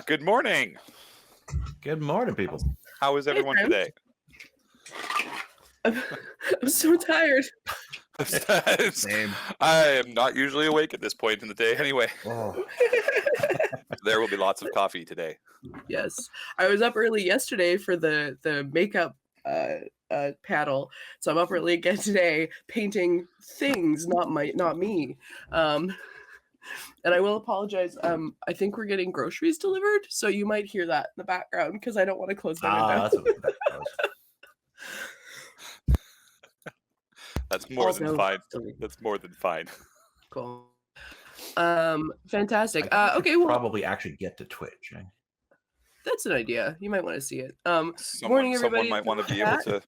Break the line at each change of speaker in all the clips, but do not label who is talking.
Good morning.
Good morning, people.
How is everyone
friends.
today?
I'm so tired.
Same.
I am not usually awake at this point in the day anyway.
Oh,
There will be lots of coffee today.
Yes, I was up early yesterday for the makeup panel, so I'm up early again today painting things, not me. And I will apologize. I think we're getting groceries delivered, so you might hear that in the background because I don't want to close the window.
that's what that was.
That's more than
Also,
fine. That's more than fine.
cool. Fantastic.
I think we
Okay,
should
well,
probably actually get to Twitch.
that's an idea. You might want to see it.
Someone
Morning, everybody.
might want to be able to.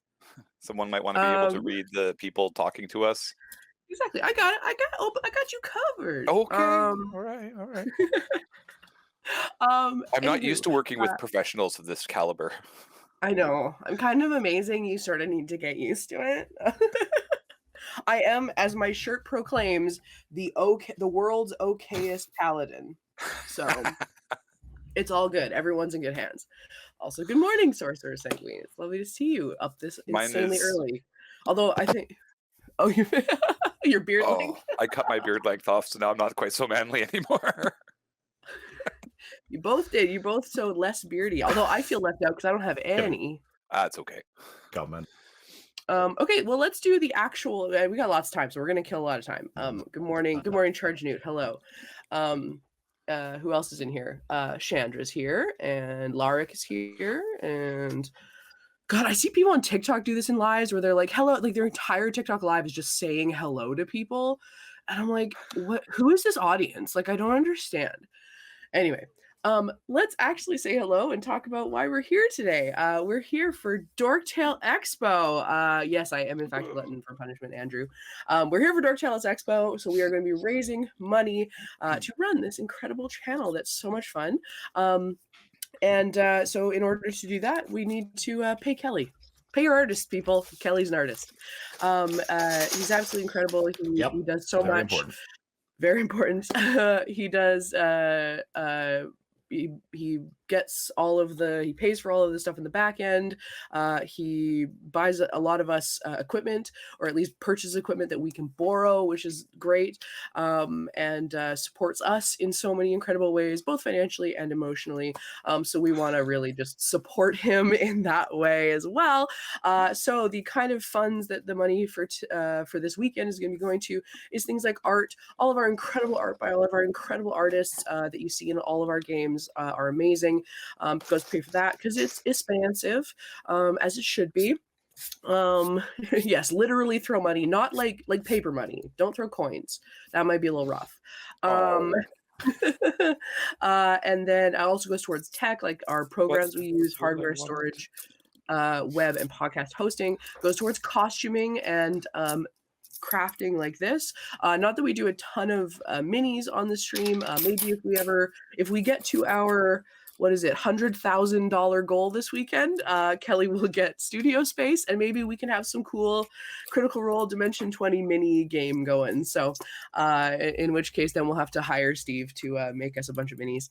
Someone might want to be able to read the people talking to us.
Exactly. I got it. I got you covered.
Okay. All right. I'm not used to working with professionals of this caliber.
I know. I'm kind of amazing. You sort of need to get used to it. I am, as my shirt proclaims, the world's okayest paladin. So it's all good. Everyone's in good hands. Also, good morning, Sorcerer Sanguine. It's lovely to see you up this insanely early. Although I think, your beard length.
I cut my beard length off, so now I'm not quite so manly anymore.
You both did. You both so less beardy. Although I feel left out because I don't have any.
That's okay.
Go, man.
Okay, well, let's do the actual. We got lots of time, so we're gonna kill a lot of time. Good morning, Charge Newt. Hello. Who else is in here? Chandra's here, and Larik is here, and God, I see people on TikTok do this in lives where they're like, "Hello," like their entire TikTok live is just saying hello to people, and I'm like, "What? Who is this audience? Like, I don't understand." Anyway. Let's actually say hello and talk about why we're here today. We're here for Dork Tales Expo. Yes, I am in fact glutton for punishment, Andrew. We're here for Dork Tales Expo, so we are going to be raising money to run this incredible channel that's so much fun. So in order to do that, we need to pay Kelly. Pay your artist, people. Kelly's an artist. He's absolutely incredible. He does so
Very
much.
Important.
Very important. He does. He gets he pays for all of the stuff in the back end. He buys a lot of us equipment, or at least purchases equipment that we can borrow, which is great, and supports us in so many incredible ways, both financially and emotionally. So we want to really just support him in that way as well. So the kind of funds that the money for this weekend is going to be going to is things like art. All of our incredible art by all of our incredible artists that you see in all of our games are amazing. Goes pay for that because it's expansive, as it should be. Yes, literally throw money, not like paper money. Don't throw coins. That might be a little rough. And then it also goes towards tech, like our programs we use, hardware, storage, web, and podcast hosting. Goes towards costuming and crafting like this. Not that we do a ton of minis on the stream. Maybe if we get to our $100,000 goal this weekend, Kelly will get studio space, and maybe we can have some cool Critical Role Dimension 20 mini game going. So in which case then we'll have to hire Steve to make us a bunch of minis.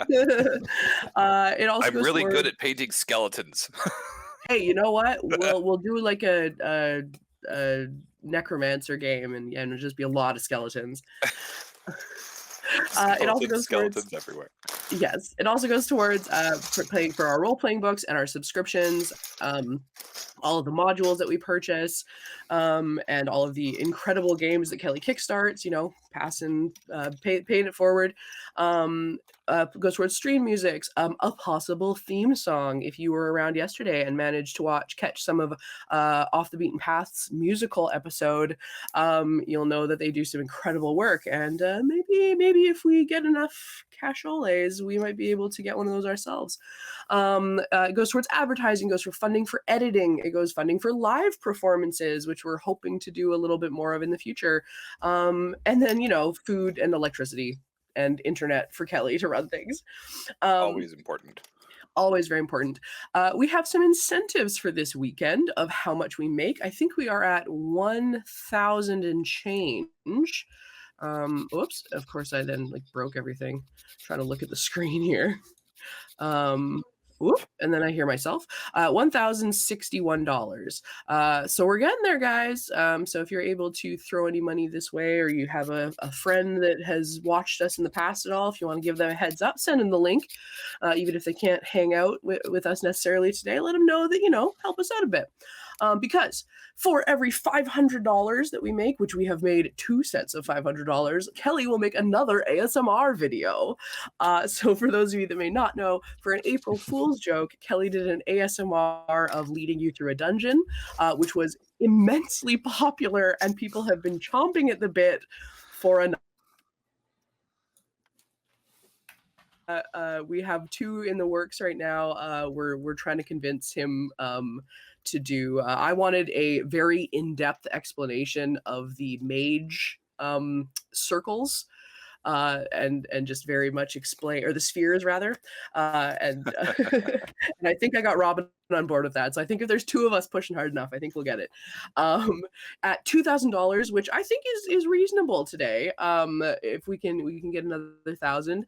It also
I'm really good at painting skeletons.
Hey, you know what? We'll do like a necromancer game, and it'll just be a lot of skeletons. It also goes
skeletons everywhere.
Yes, it also goes towards paying for our role-playing books and our subscriptions, all of the modules that we purchase, and all of the incredible games that Kelly kickstarts. Paying it forward. Goes towards stream music, a possible theme song. If you were around yesterday and managed to catch some of Off the Beaten Path's musical episode, you'll know that they do some incredible work. And maybe if we get enough casholes, we might be able to get one of those ourselves. It goes towards advertising, goes for funding for editing, it goes funding for live performances, which we're hoping to do a little bit more of in the future. And then, food and electricity and internet for Kelly to run things.
Always important.
Always very important. We have some incentives for this weekend of how much we make. I think we are at 1,000 and change. Oops, of course I then like broke everything. Trying to look at the screen here. Whoop, and then I hear myself. $1,061. So we're getting there, guys. So if you're able to throw any money this way, or you have a friend that has watched us in the past at all, if you want to give them a heads up, send them the link. Even if they can't hang out with us necessarily today, let them know that, help us out a bit. Because for every $500 that we make, which we have made 2 sets of $500, Kelly will make another ASMR video. So for those of you that may not know, for an April Fool's joke, Kelly did an ASMR of leading you through a dungeon, which was immensely popular, and people have been chomping at the bit for an we have 2 in the works right now. We're trying to convince him to do. I wanted a very in-depth explanation of the mage circles, and just very much explain, or the spheres rather, and and I think I got Robin on board with that. So I think if there's 2 of us pushing hard enough, I think we'll get it. At $2,000, which I think is reasonable today. If we can get another 1,000,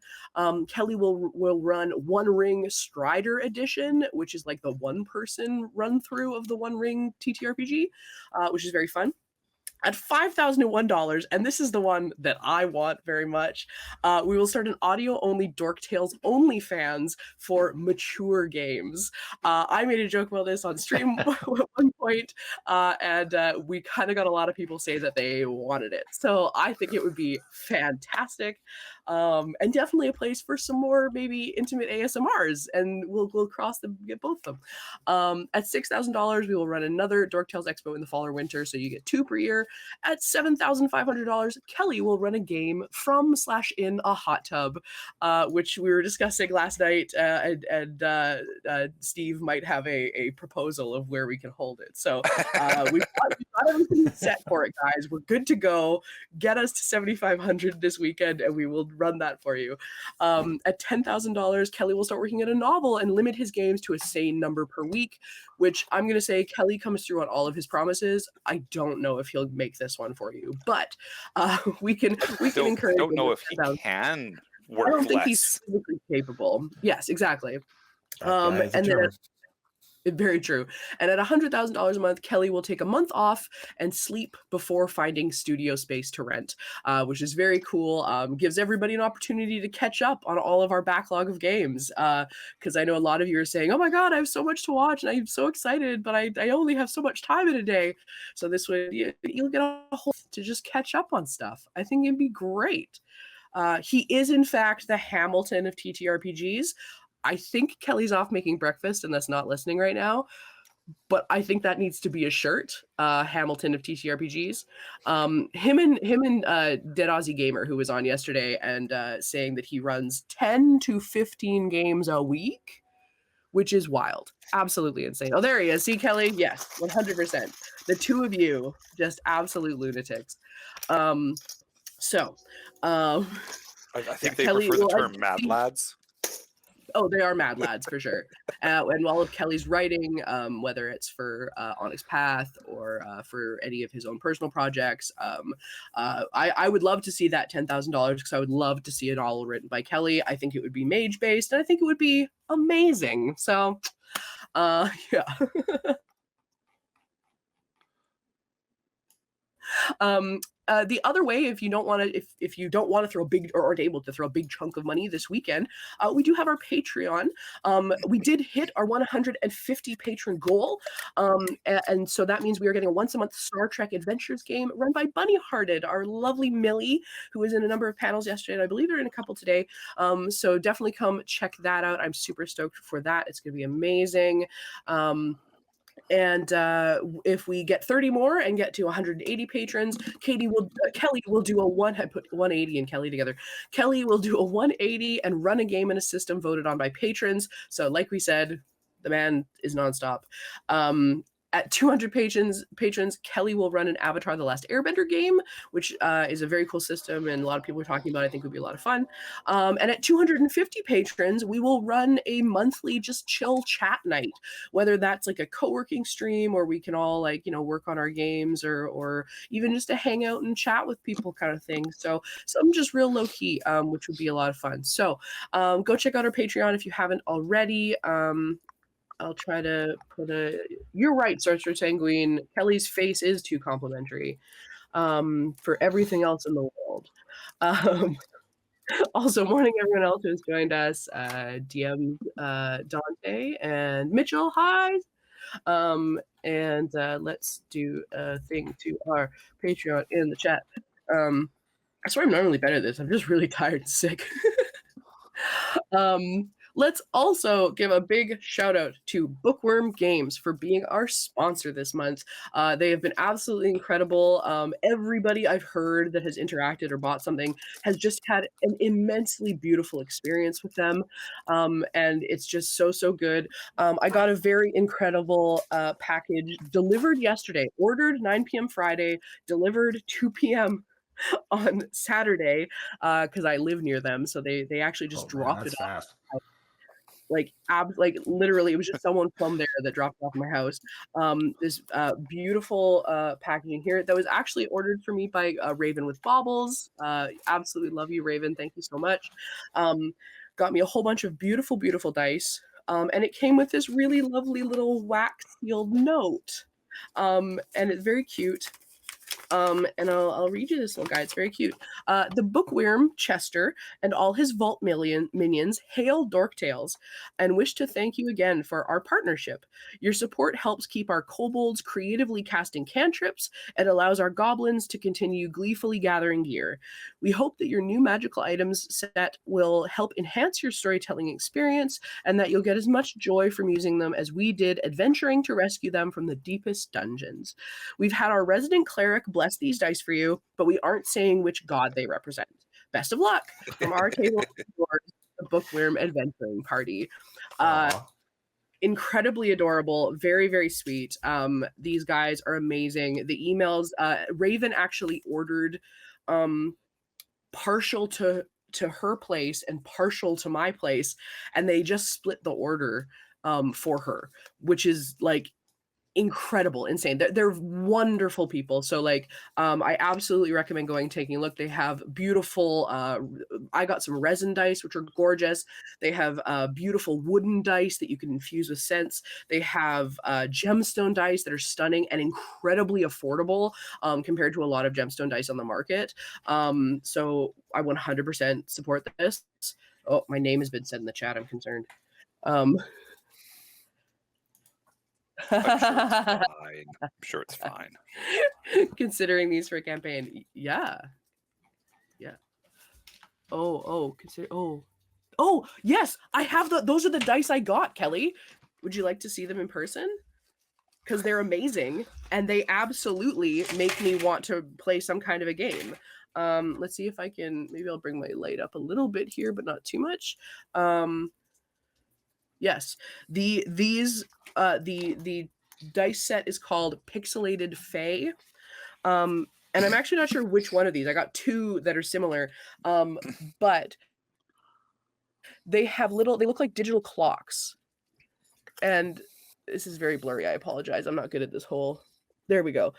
Kelly will run One Ring Strider Edition, which is like the 1-person run through of the One Ring TTRPG, which is very fun. At $5,001, and this is the one that I want very much, we will start an audio-only Dork Tales OnlyFans for mature games. I made a joke about this on stream at one point, and we kind of got a lot of people say that they wanted it. So I think it would be fantastic, and definitely a place for some more maybe intimate ASMRs, and we'll cross them, get both of them. At $6,000, we will run another Dork Tales Expo in the fall or winter, so you get 2 per year. At $7,500, Kelly will run a game from/in a hot tub, which we were discussing last night, and Steve might have a proposal of where we can hold it. So we've got everything set for it, guys. We're good to go. Get us to $7,500 this weekend, and we will run that for you. At $10,000, Kelly will start working on a novel and limit his games to a sane number per week, which I'm going to say Kelly comes through on all of his promises. I don't know if he'll make this one for you, but we can encourage.
I don't know if he can work
I don't think
less.
he's physically capable. Yes, exactly.
And
then very true. And at $100,000 a month, Kelly will take a month off and sleep before finding studio space to rent, which is very cool. Gives everybody an opportunity to catch up on all of our backlog of games. Because I know a lot of you are saying, "Oh my God, I have so much to watch, and I'm so excited, but I only have so much time in a day." So this way, you'll get a whole to just catch up on stuff. I think it'd be great. He is, in fact, the Hamilton of TTRPGs. I think Kelly's off making breakfast and that's not listening right now, but I think that needs to be a shirt. Hamilton of TTRPGs. Him and Dead Aussie Gamer, who was on yesterday and saying that he runs 10 to 15 games a week, which is wild. Absolutely insane. Oh, there he is. See, Kelly? Yes, 100%. The 2 of you, just absolute lunatics.
I think they
Kelly,
prefer the term mad lads.
Oh, they are mad lads for sure. And all of Kelly's writing, whether it's for Onyx Path or for any of his own personal projects, I would love to see that $10,000 because I would love to see it all written by Kelly. I think it would be mage based, and I think it would be amazing. So, yeah. The other way, if you don't want to, if you don't want to throw a big or aren't able to throw a big chunk of money this weekend, we do have our Patreon. We did hit our 150 patron goal, and so that means we are getting a once-a-month Star Trek Adventures game run by Bunny Hearted, our lovely Millie, who was in a number of panels yesterday, and I believe they're in a couple today. So definitely come check that out. I'm super stoked for that. It's going to be amazing. And if we get 30 more and get to 180 patrons, Kelly will do I put 180 and Kelly together. Kelly will do a 180 and run a game in a system voted on by patrons. So like we said, the man is nonstop. At 200 patrons, Kelly will run an Avatar: The Last Airbender game, which is a very cool system, and a lot of people are talking about. I think would be a lot of fun. And at 250 patrons, we will run a monthly just chill chat night, whether that's like a co-working stream, or we can all like work on our games, or even just to hang out and chat with people, kind of thing. So something just real low key, which would be a lot of fun. So go check out our Patreon if you haven't already. I'll try to put a. You're right, Sorcerer Sanguine. Kelly's face is too complimentary for everything else in the world. Also, morning everyone else who's joined us. DM Dante and Mitchell. Hi. And let's do a thing to our Patreon in the chat. I swear I'm normally better at this. I'm just really tired and sick. Let's also give a big shout out to Bookworm Games for being our sponsor this month. They have been absolutely incredible. Everybody I've heard that has interacted or bought something has just had an immensely beautiful experience with them. And it's just so good. I got a very incredible package delivered yesterday, ordered 9 p.m. Friday, delivered 2 p.m. on Saturday, because I live near them, so they actually just dropped it off.
Fast.
Like literally, it was just someone from there that dropped it off my house. This beautiful packaging here that was actually ordered for me by Raven with Baubles. Absolutely love you, Raven. Thank you so much. Got me a whole bunch of beautiful dice, and it came with this really lovely little wax sealed note, and it's very cute. And I'll read you this little guy. It's very cute. The bookworm Chester and all his vault minions hail Dork Tales and wish to thank you again for our partnership. Your support helps keep our kobolds creatively casting cantrips and allows our goblins to continue gleefully gathering gear. We hope that your new magical items set will help enhance your storytelling experience and that you'll get as much joy from using them as we did adventuring to rescue them from the deepest dungeons. We've had our resident cleric bless these dice for you, but we aren't saying which god they represent. Best of luck from our table towards the Bookworm Adventuring Party. Incredibly adorable, very sweet. These guys are amazing. The emails, Raven actually ordered partial to her place and partial to my place, and they just split the order for her, which is like incredible, insane. They're wonderful people. So like I absolutely recommend taking a look. They have beautiful I got some resin dice which are gorgeous. They have beautiful wooden dice that you can infuse with scents. They have gemstone dice that are stunning and incredibly affordable compared to a lot of gemstone dice on the market. So I 100% support this. Oh, my name has been said in the chat. I'm concerned.
I'm sure it's fine.
Considering these for a campaign. Yeah. Oh, yes, I have those are the dice I got, Kelly. Would you like to see them in person? Because they're amazing and they absolutely make me want to play some kind of a game. Let's see if I can, maybe I'll bring my light up a little bit here, but not too much. Yes, the dice set is called Pixelated Fae. And I'm actually not sure which one of these. I got two that are similar, but they look like digital clocks. And this is very blurry. I apologize. I'm not good at this whole. There we go.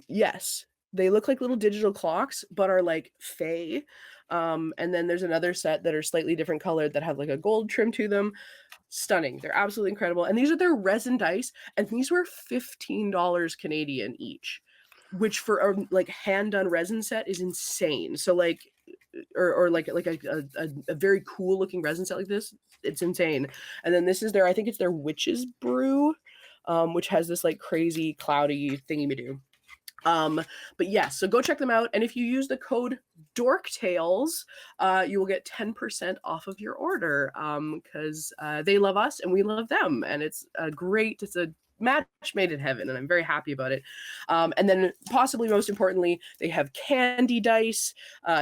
Yes, they look like little digital clocks, but are like fae. And then there's another set that are slightly different colored that have like a gold trim to them. Stunning. They're absolutely incredible. And these are their resin dice, and these were $15 Canadian each, which for a like hand done resin set is insane. So like or like a very cool looking resin set like this, it's insane. And then this is I think it's their Witch's Brew, which has this like crazy cloudy thingy-ma-doo. But yes, so go check them out. And if you use the code DorkTales, you will get 10% off of your order, because they love us and we love them. And it's it's a match made in heaven, and I'm very happy about it. And then possibly most importantly, they have candy dice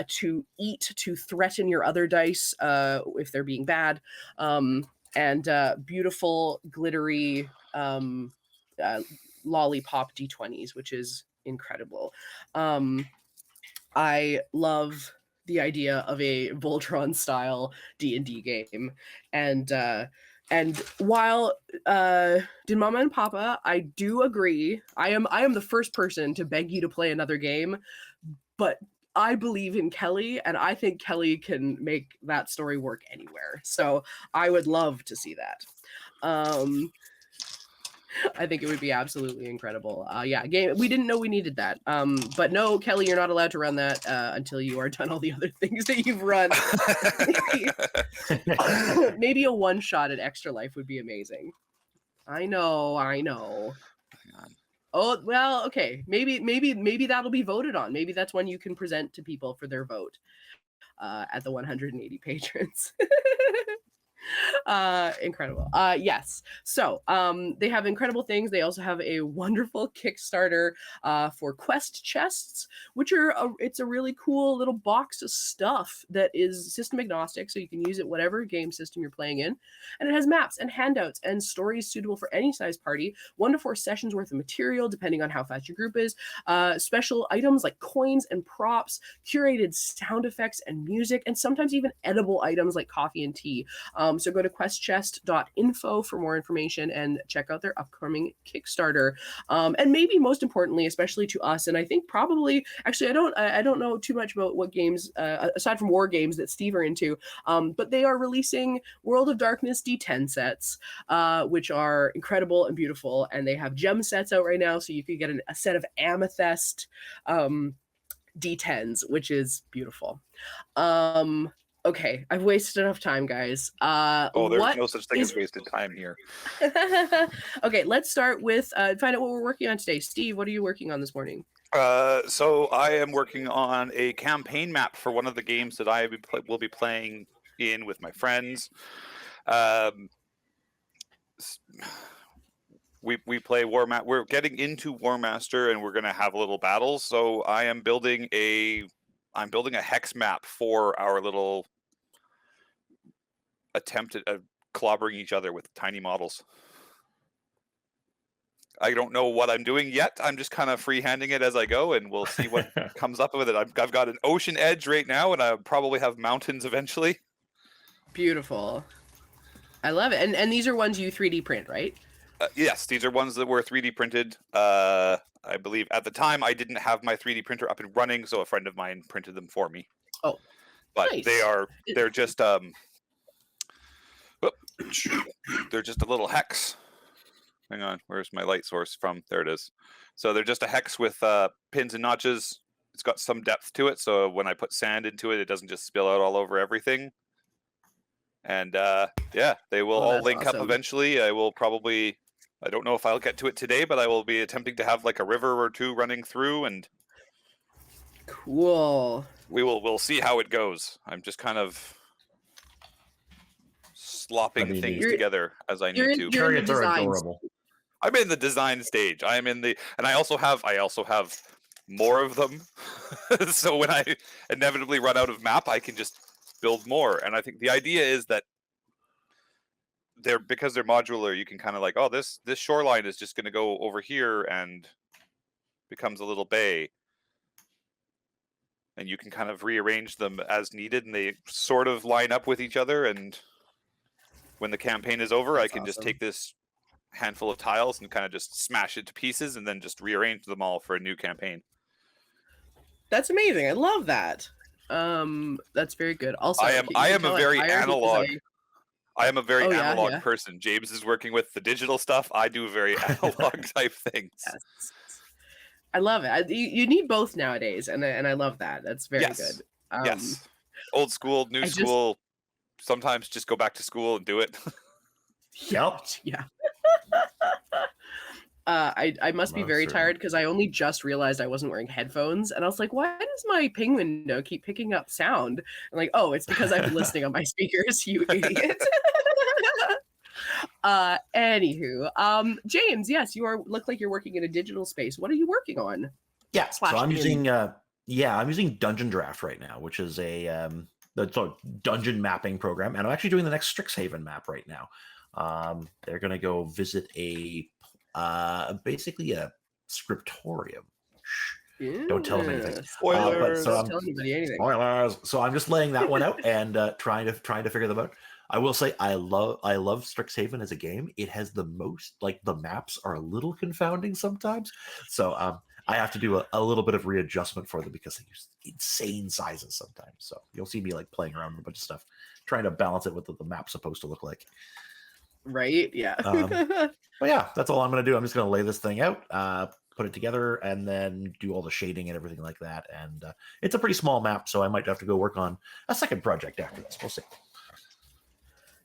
to eat to threaten your other dice if they're being bad, and beautiful glittery lollipop d20s, which is incredible. I love the idea of a Voltron style D&D game, and while did Mama and Papa, I do agree. I am the first person to beg you to play another game, but I believe in Kelly, and I think Kelly can make that story work anywhere. So I would love to see that. I think it would be absolutely incredible. Yeah, game. We didn't know we needed that. But no, Kelly, you're not allowed to run that until you are done all the other things that you've run. Maybe a one shot at Extra Life would be amazing. I know.
Hang on.
Oh well, okay. Maybe that'll be voted on. Maybe that's one you can present to people for their vote at the 180 patrons. Incredible. Yes. So they have incredible things. They also have a wonderful Kickstarter for quest chests, which are it's a really cool little box of stuff that is system agnostic, so you can use it whatever game system you're playing in, and it has maps and handouts and stories suitable for any size party. 1 to 4 sessions worth of material depending on how fast your group is. Special items like coins and props, curated sound effects and music, and sometimes even edible items like coffee and tea. So go to questchest.info for more information and check out their upcoming Kickstarter. And maybe most importantly, especially to us, and I think probably, actually, I don't know too much about what games, aside from war games that Steve are into, but they are releasing World of Darkness D10 sets, which are incredible and beautiful. And they have gem sets out right now, so you could get a set of amethyst D10s, which is beautiful. Okay, I've wasted enough time, guys.
There's no such thing as wasted time here.
Okay, let's start with find out what we're working on today. Steve, what are you working on this morning?
So I am working on a campaign map for one of the games that I will be playing in with my friends. We play Warmaster. We're getting into Warmaster, and we're going to have a little battle. So I am building a hex map for our little attempt at clobbering each other with tiny models. I don't know what I'm doing yet. I'm just kind of freehanding it as I go, and we'll see what comes up with it. I've got an ocean edge right now, and I'll probably have mountains eventually.
Beautiful. I love it. And these are ones you 3D print, right?
Yes, these are ones that were 3D printed. I believe at the time I didn't have my 3D printer up and running, so a friend of mine printed them for me.
Oh,
but
nice.
they're just they're just a little hex. Hang on, where's my light source from? There it is. So they're just a hex with pins and notches. It's got some depth to it, so when I put sand into it, it doesn't just spill out all over everything. And yeah, they will all link up eventually. I don't know if I'll get to it today, but I will be attempting to have like a river or two running through, and
cool.
We'll see how it goes. I'm just kind of slopping things together as I need to.
Chariots are adorable.
I'm in the design stage. And I also have more of them. So when I inevitably run out of map, I can just build more. And I think the idea is that because they're modular, you can kind of like, oh, this shoreline is just going to go over here and becomes a little bay. And you can kind of rearrange them as needed, and they sort of line up with each other. And when the campaign is over, I can just take this handful of tiles and kind of just smash it to pieces and then just rearrange them all for a new campaign.
That's amazing. I love that. That's very good. Also,
I am a very analog person. James is working with the digital stuff. I do very analog type things.
Yes. I love it. You need both nowadays, and I love that. That's very good.
Yes. Old school, new school. Sometimes just go back to school and do it.
Yep. Yeah. I must be very tired because I only just realized I wasn't wearing headphones, and I was like, why does my ping window keep picking up sound? I'm like, oh, it's because I've been listening on my speakers, you idiot. Anywho, James, yes, look like you're working in a digital space. What are you working on?
Yeah, so I'm using Dungeon Draft right now, which is a dungeon mapping program, and I'm actually doing the next Strixhaven map right now. They're going to go visit a basically a scriptorium. Shh, don't tell them anything.
Spoilers.
Don't tell anybody anything.
Spoilers. So I'm just laying that one out and trying to figure them out. I will say I love Strixhaven as a game. It has the most, like, the maps are a little confounding sometimes. So I have to do a little bit of readjustment for them because they use insane sizes sometimes. So you'll see me like playing around with a bunch of stuff, trying to balance it with what the map's supposed to look like.
Right? Yeah.
But yeah, that's all I'm going to do. I'm just going to lay this thing out, put it together, and then do all the shading and everything like that. And it's a pretty small map, so I might have to go work on a second project after this. We'll see.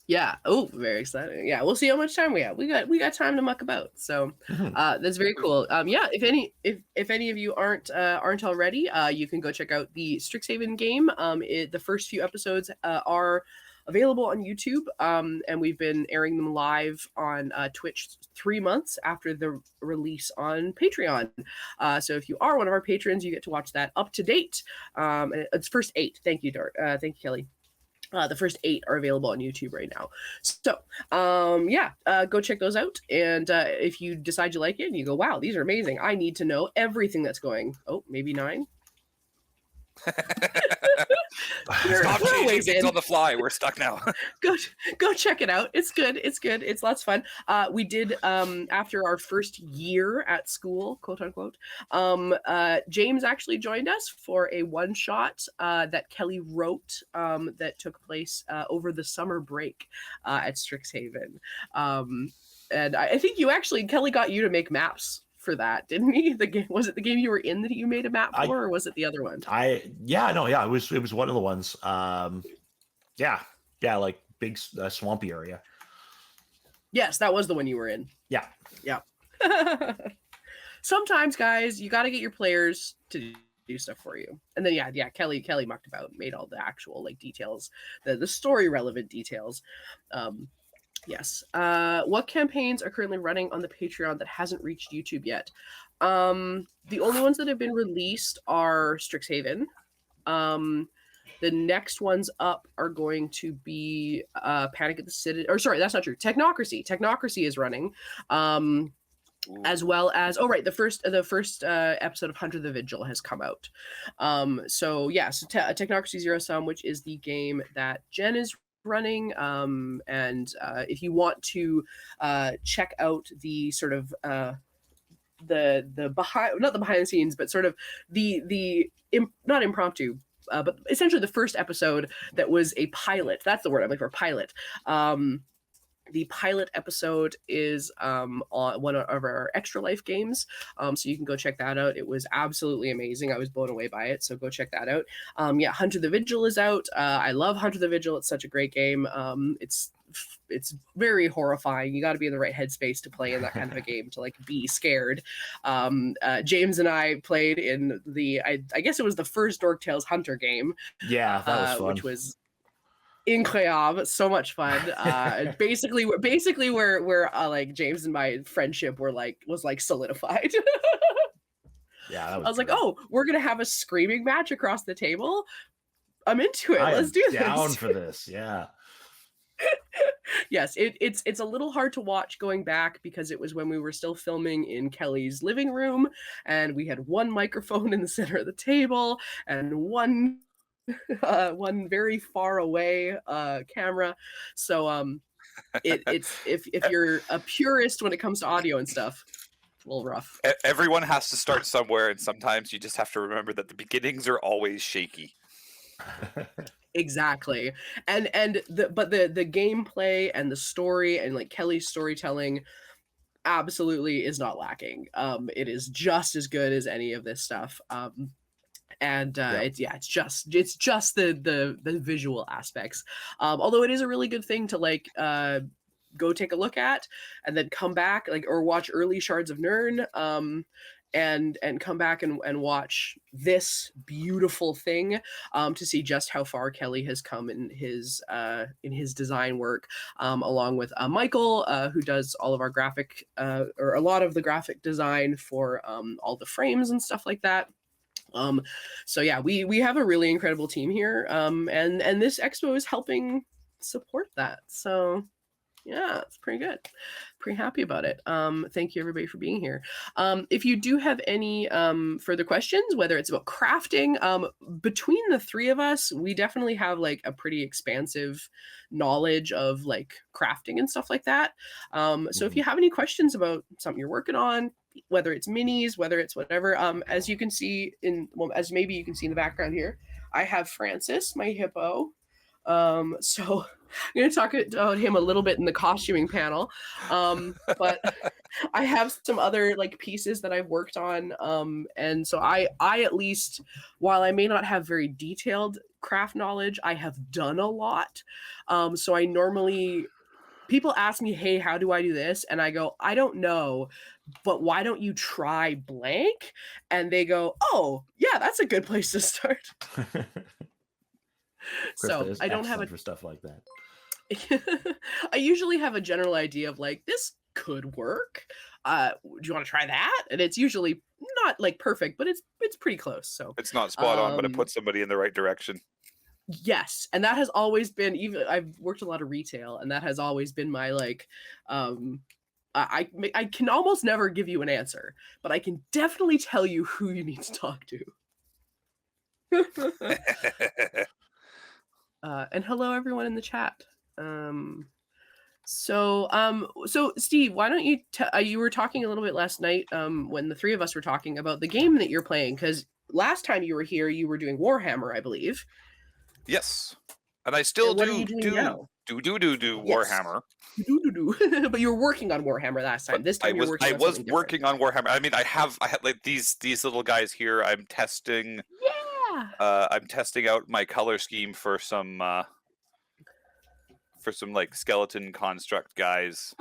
Yeah. Oh, very exciting. Yeah, we'll see how much time we have. We got time to muck about. So that's very cool. Yeah, if any of you aren't already, you can go check out the Strixhaven game. The first few episodes are available on YouTube, and we've been airing them live on Twitch 3 months after the release on Patreon. So if you are one of our patrons, you get to watch that up to date. It's first 8. Thank you, Dork. Thank you, Kelly. The first 8 are available on YouTube right now. So, go check those out. And if you decide you like it and you go, wow, these are amazing, I need to know everything that's going. Oh, maybe 9.
Stop changing things on the fly. We're stuck now.
Go check it out. It's good. It's lots of fun. We did after our first year at school, quote unquote. James actually joined us for a one shot that Kelly wrote that took place over the summer break at Strixhaven. And I think Kelly got you to make maps for that, didn't he? The game, was it the game you were in that you made a map for, or was it the other one?
It was one of the ones. Like big swampy area.
Yes, that was the one you were in.
Yeah.
Sometimes, guys, you got to get your players to do stuff for you, and then Kelly mucked about, made all the actual like details, the story relevant details. Yes. What campaigns are currently running on the Patreon that hasn't reached YouTube yet? The only ones that have been released are Strixhaven. The next ones up are going to be Panic at the City. Or sorry, that's not true. Technocracy. Technocracy is running. As well as the first episode of Hunter the Vigil has come out. Technocracy Zero Sum, which is the game that Jen is running, and if you want to check out the sort of the behind, not the behind the scenes, but sort of not impromptu, but essentially the first episode that was a pilot. That's the word I'm looking for, pilot. The pilot episode is on one of our Extra Life games, so you can go check that out. It was absolutely amazing. I was blown away by it, so go check that out. Hunter the Vigil is out. I love Hunter the Vigil. It's such a great game. It's very horrifying. You got to be in the right headspace to play in that kind of a game, to like be scared. James and I played in I guess it was the first Dork Tales Hunter game.
Yeah, that was fun.
Which was incroyable, so much fun. Basically where like James and my friendship was solidified.
Yeah,
I was like, oh, we're gonna have a screaming match across the table. I'm into it. Let's do this.
Down for this, yeah.
Yes, it's a little hard to watch going back because it was when we were still filming in Kelly's living room, and we had one microphone in the center of the table and one very far away camera. So it's if you're a purist when it comes to audio and stuff, it's a little rough.
Everyone has to start somewhere, and sometimes you just have to remember that the beginnings are always shaky.
Exactly. And the gameplay and the story and like Kelly's storytelling absolutely is not lacking. It is just as good as any of this stuff. It's just the visual aspects. Although it is a really good thing to like go take a look at and then come back or watch early Shards of Nirn, and come back and watch this beautiful thing to see just how far Kelly has come in his design work, along with Michael, who does all of our graphic or a lot of the graphic design for all the frames and stuff like that. We have a really incredible team here, and this expo is helping support that. So Yeah, it's pretty good. Pretty happy about it. Thank you everybody for being here. If you do have any further questions, whether it's about crafting, between the three of us, we definitely have like a pretty expansive knowledge of like crafting and stuff like that. So if you have any questions about something you're working on, whether it's minis, whether it's whatever, as you can see as maybe you can see in the background here, I have Francis, my hippo. So I'm going to talk about him a little bit in the costuming panel. But I have some other like pieces that I've worked on. And so I at least, while I may not have very detailed craft knowledge, I have done a lot. So I normally, people ask me, hey, how do I do this? And I go, I don't know, but why don't you try blank? And they go, oh yeah, that's a good place to start. So I don't have
for stuff like that.
I usually have a general idea of like, this could work. Do you want to try that? And it's usually not like perfect, but it's pretty close. So
It's not spot on, but it puts somebody in the right direction.
Yes, and that has always been, even I've worked a lot of retail, and that has always been my like I can almost never give you an answer, but I can definitely tell you who you need to talk to. And hello everyone in the chat. So Steve, why don't you you were talking a little bit last night when the three of us were talking about the game that you're playing, because last time you were here you were doing Warhammer, I believe.
Yes, and I still do
now?
Warhammer.
But you were working on Warhammer last time. This time
I was working on Warhammer. I mean, I have like these little guys here. I'm testing.
Yeah.
I'm testing out my color scheme for some like skeleton construct guys.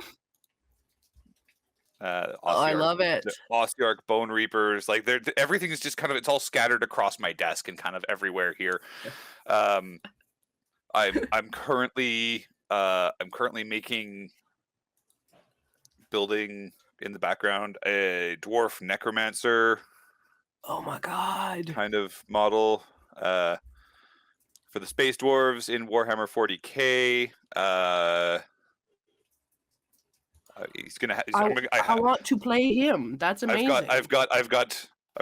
I love it.
Ossiarch Bone Reapers, like everything is just kind of, it's all scattered across my desk and kind of everywhere here. I'm currently building in the background a dwarf necromancer.
Oh my god!
Kind of model for the space dwarves in Warhammer 40k. He's gonna.
I want to play him. That's amazing.
I've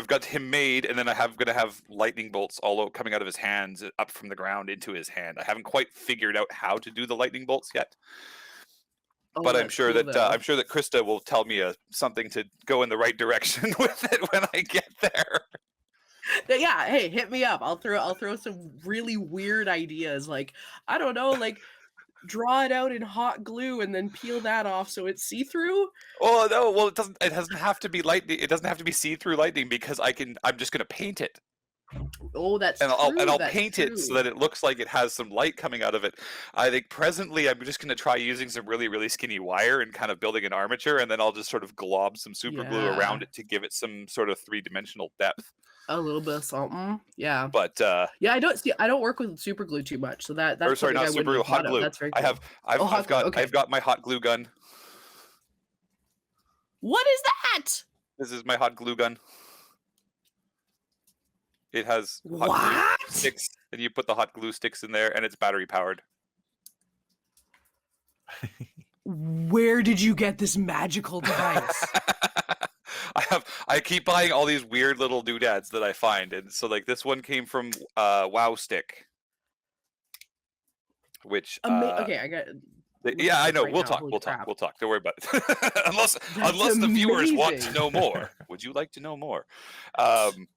got him made, and then gonna have lightning bolts all coming out of his hands up from the ground into his hand. I haven't quite figured out how to do the lightning bolts yet, but I'm sure that Krista will tell me something to go in the right direction with it when I get there.
Yeah, hey, hit me up. I'll throw some really weird ideas, like, I don't know, like draw it out in hot glue and then peel that off so it's see-through.
Oh no, well it doesn't have to be lightning. It doesn't have to be see-through lightning, because I'm just gonna paint it.
Oh, that's
and
true.
I'll paint it so that it looks like it has some light coming out of it. I think presently I'm just going to try using some really, really skinny wire and kind of building an armature, and then I'll just sort of glob some super glue around it to give it some sort of three-dimensional depth.
A little bit of something, yeah.
But
yeah, I don't work with super glue too much, so that's
or sorry, not super glue, hot glue.
That's very cool.
I've got my hot glue gun.
What is that?
This is my hot glue gun. It has hot glue sticks, and you put the hot glue sticks in there, and it's battery powered.
Where did you get this magical device?
I keep buying all these weird little doodads that I find, and so like this one came from Wow Stick, which
okay, I got.
Yeah, I know. We'll talk. Don't worry about it. unless the viewers want to know more. Would you like to know more?
And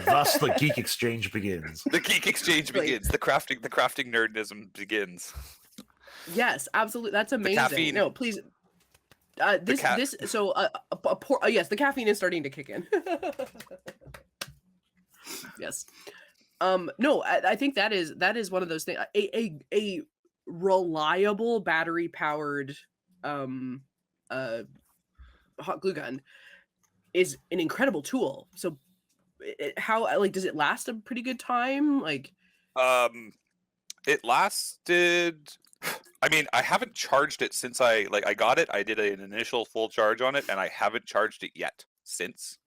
thus the geek exchange begins.
The geek exchange begins. The crafting nerdism begins.
Yes, absolutely. That's amazing.
The caffeine.
No, please. Yes, the caffeine is starting to kick in. Yes. No, I think that is one of those things. A reliable battery powered hot glue gun is an incredible tool. So how does it last a pretty good time? Like
it lasted, I mean, I haven't charged it since I got it. I did an initial full charge on it, and I haven't charged it yet since.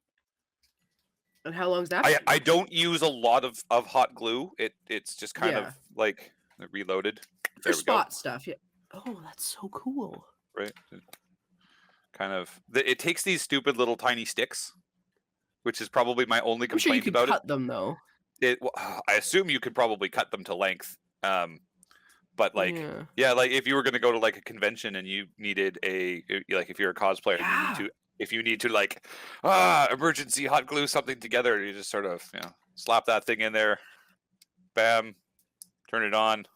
And how long's that?
I don't use a lot of hot glue. It's just kind of like reloaded.
For spot stuff, yeah. Oh, that's so cool.
right? Kind of. It takes these stupid little tiny sticks, which is probably my only
I'm sure you
complaint
could
about
cut them though.
it. I assume you could probably cut them to length. But like,
Yeah.
yeah, like if you were going to go to like a convention and you needed like if you're a cosplayer and
Yeah.
you need to like emergency hot glue something together, you just sort of slap that thing in there, bam, turn it on,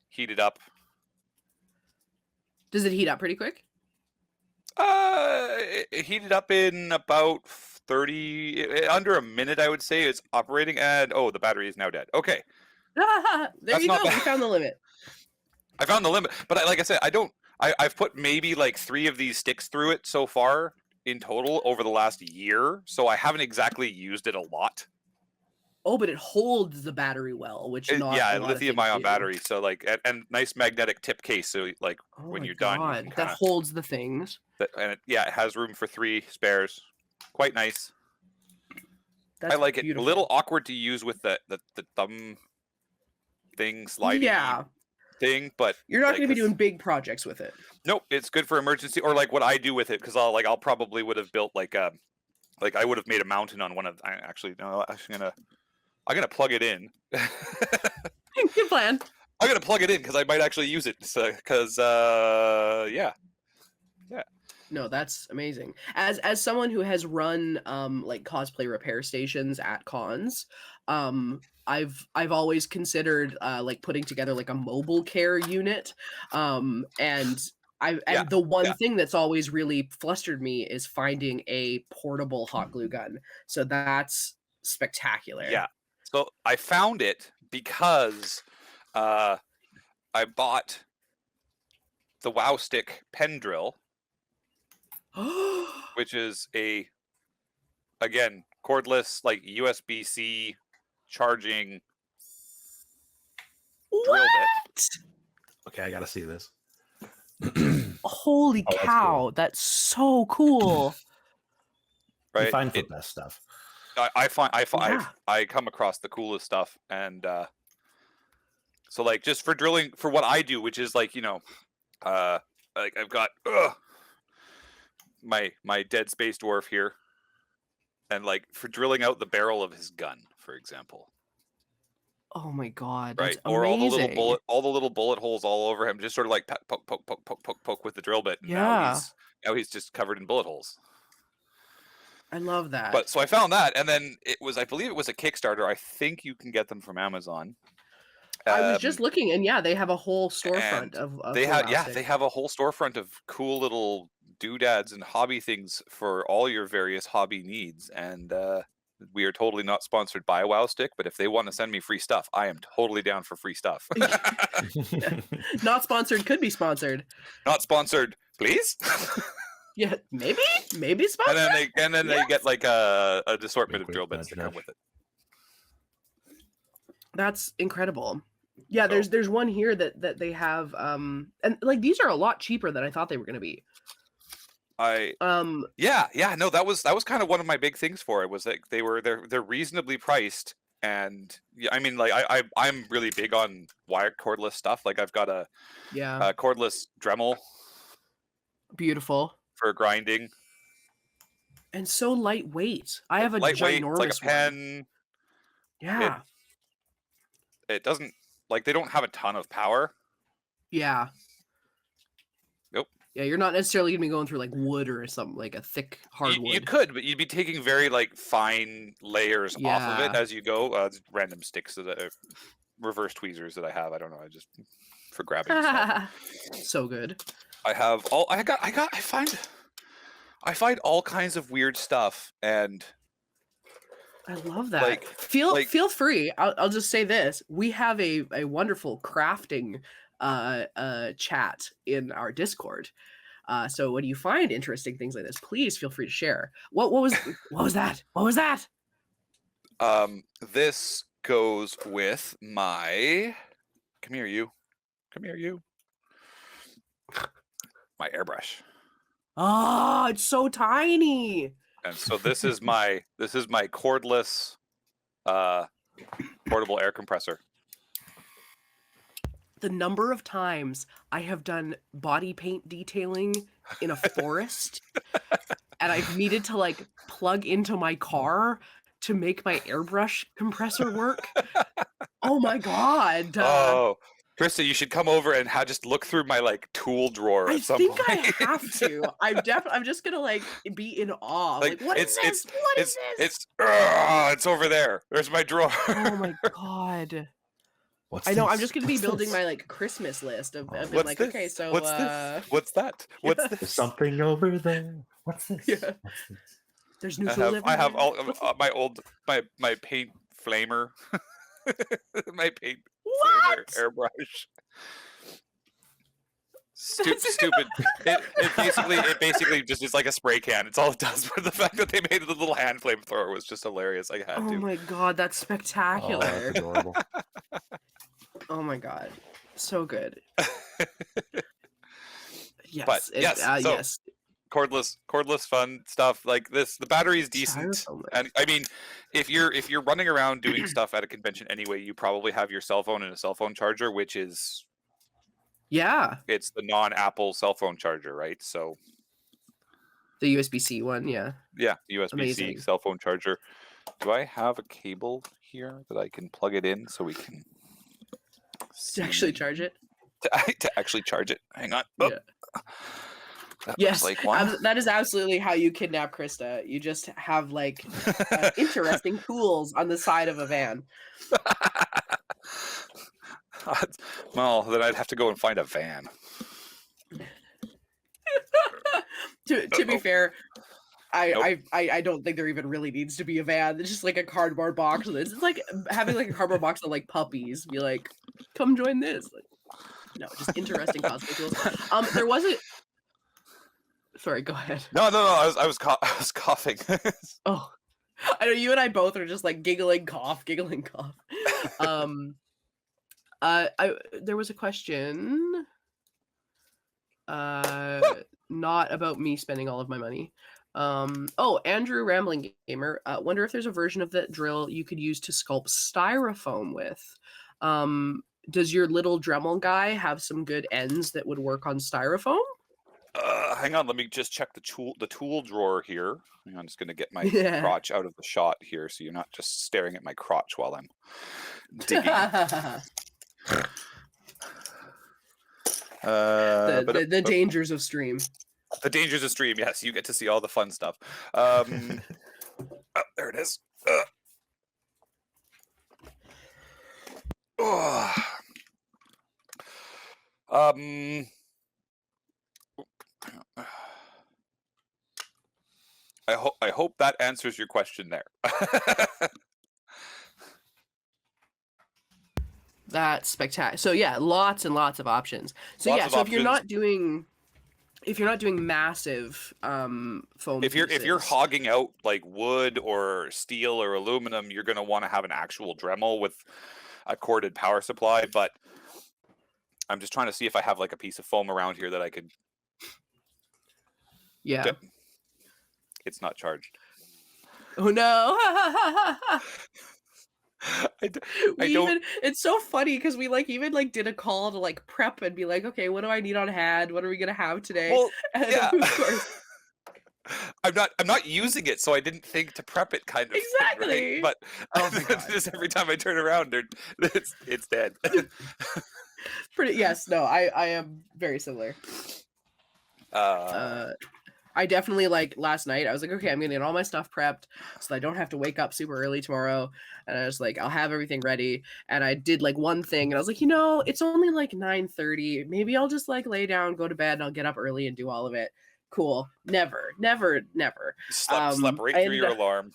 heat it up.
Does it heat up pretty quick?
It heated up in about 30 under a minute, I would say. It's operating, and the battery is now dead. Okay,
There
That's
you
not
go. We
bad.
found the limit.
I found the limit, but like I said, I've put maybe like 3 of these sticks through it so far in total over the last year, so I haven't exactly used it a lot.
Oh, but it holds the battery well, which not a lot of things
lithium-ion
do.
battery, so like and nice magnetic tip case, so like
Oh
when
my
you're done, you
God,
can
that
kind
holds the things.
of it has room for 3 spares. Quite nice.
That's
I like it.
beautiful.
A little awkward to use with the thumb thing sliding
Yeah,
thing, but
you're not
like,
going to be
'cause-
doing big projects with it.
Nope, it's good for emergency or like what I do with it, because I'll probably would have built like I would have made a mountain on one of. I'm gonna plug it in.
Good plan.
I'm gonna plug it in because I might actually use it. Because yeah.
No, that's amazing. As someone who has run like cosplay repair stations at cons, I've always considered like putting together like a mobile care unit. And the one thing that's always really flustered me is finding a portable hot glue gun. So that's spectacular.
Yeah. So I found it because I bought the Wow Stick pen drill, which is again cordless, like USB-C charging drill bit.
Okay, I gotta see this.
Holy
Oh, that's
cow,
cool.
that's so cool.
Right?
You find the best stuff.
I come across the coolest stuff, and so like just for drilling for what I do, which is like like I've got my dead space dwarf here, and like for drilling out the barrel of his gun, for example.
Oh my God,
Right,
that's
or
amazing.
all the little bullet holes all over him, just sort of like poke, poke, poke, poke, poke, poke with the drill bit. And
Yeah.
now he's just covered in bullet holes.
I love that.
But so I found that, and then I believe it was a Kickstarter. I think you can get them from Amazon.
I was just looking, and yeah, they have a whole storefront of
they have
Elastic.
they have a whole storefront of cool little doodads and hobby things for all your various hobby needs. And we are totally not sponsored by Wow Stick, but if they want to send me free stuff, I am totally down for free stuff.
Not sponsored, could be sponsored.
Not sponsored, please.
Yeah, maybe sponsored.
And then they get like an assortment of drill bits to come with it.
That's incredible. Yeah, there's one here that they have and like these are a lot cheaper than I thought they were going to be.
No, that was kind of one of my big things for it, was that they're reasonably priced. And yeah, I mean, like I'm really big on wired cordless stuff. Like I've got a cordless Dremel,
beautiful
for grinding,
and so lightweight. I have a
lightweight,
ginormous
it's like a pen.
one. Yeah,
it doesn't, like, they don't have a ton of power.
Yeah.
Nope.
Yeah, you're not necessarily gonna be going through like wood or something like a thick hardwood.
You could, but you'd be taking very like fine layers off of it as you go. Random sticks that reverse tweezers that I have. I don't know. I just for grabbing stuff.
So good.
I find all kinds of weird stuff, and
I love that. Feel free. I'll just say this: we have a wonderful crafting chat in our Discord. So when you find interesting things like this, please feel free to share. What was that? What was that?
This goes with my. Come here, you. My airbrush.
Oh, it's so tiny.
And so this is my cordless portable air compressor.
the number of times I have done body paint detailing in a forest and I've needed to like plug into my car to make my airbrush compressor work. Oh my god.
Oh, Krista, you should come over and just look through my like tool drawer
I
at some
think I
point.
have to. I'm just gonna like be in awe. Like, what is this? What is this?
It's over there. There's my drawer.
Oh my god.
What's
I know. I'm
this?
just gonna be
What's
building
this?
my like Christmas list of being
What's
like,
this?
okay, so
What's this? What's that? What's
There's
this?
something over there. What's this?
Yeah.
What's this?
There's new
I
tool
have all
everywhere.
of my old my paint flamer, my paint flamer
What?
airbrush. Stupid. It basically just is like a spray can. It's all it does. But the fact that they made the little hand flamethrower was just hilarious. I had
Oh
to.
my god, that's
Oh,
spectacular.
that's adorable.
Oh my god, so good. Yes,
But yes, so
yes.
cordless fun stuff like this. The battery is decent,
Styrofoam.
and I mean, if you're running around doing stuff at a convention anyway, you probably have your cell phone and a cell phone charger, which is
Yeah,
it's the non-Apple cell phone charger, right? So
the USB-C one. Yeah,
yeah, USB-C
amazing.
cell phone charger. Do I have a cable here that I can plug it in so we can
To actually charge it.
to actually charge it? Hang on. Oh,
Yeah.
that
Yes,
looks like one.
that is absolutely how you kidnap Krista. You just have like interesting tools on the side of a van.
Well, then I'd have to go and find a van.
To be fair, I don't think there even really needs to be a van. It's just like a cardboard box. It's like having like a cardboard box of like puppies. Be like, come join this. Like, no, just interesting cosplay tools. There wasn't. Sorry, go ahead.
No. I was coughing.
Oh, I know you and I both are just like giggling cough. There was a question. Not about me spending all of my money. Andrew Rambling Gamer. Wonder if there's a version of that drill you could use to sculpt styrofoam with. Does your little Dremel guy have some good ends that would work on styrofoam?
Hang on, let me just check the tool drawer here. Hang on, I'm just gonna get my
Yeah.
crotch out of the shot here, so you're not just staring at my crotch while I'm digging.
The dangers of stream.
The dangers of stream. Yes, you get to see all the fun stuff. Oh, there it is. I hope that answers your question there.
That's spectacular. So yeah, lots and lots of options. So
Lots
yeah,
of
so
options.
if you're not doing massive foam
If you're
pieces,
hogging out like wood or steel or aluminum, you're going to want to have an actual Dremel with a corded power supply. But I'm just trying to see if I have like a piece of foam around here that I could.
yeah.
Dip. It's not charged.
Oh no.
I don't.
It's so funny because we like even like did a call to like prep and be like, okay, what do I need on hand? What are we gonna have today?
Well,
And
yeah.
of course,
I'm not using it, so I didn't think to prep it. Kind of
Exactly.
thing, right? But
Oh my God.
just every time I turn around, it's dead.
pretty yes, no, I am very similar. I definitely like last night. I was like, okay, I'm gonna get all my stuff prepped so that I don't have to wake up super early tomorrow. And I was like, I'll have everything ready. And I did like one thing, and I was like, it's only like 9:30. Maybe I'll just like lay down, go to bed, and I'll get up early and do all of it. Cool. Never.
Slept right through your alarm.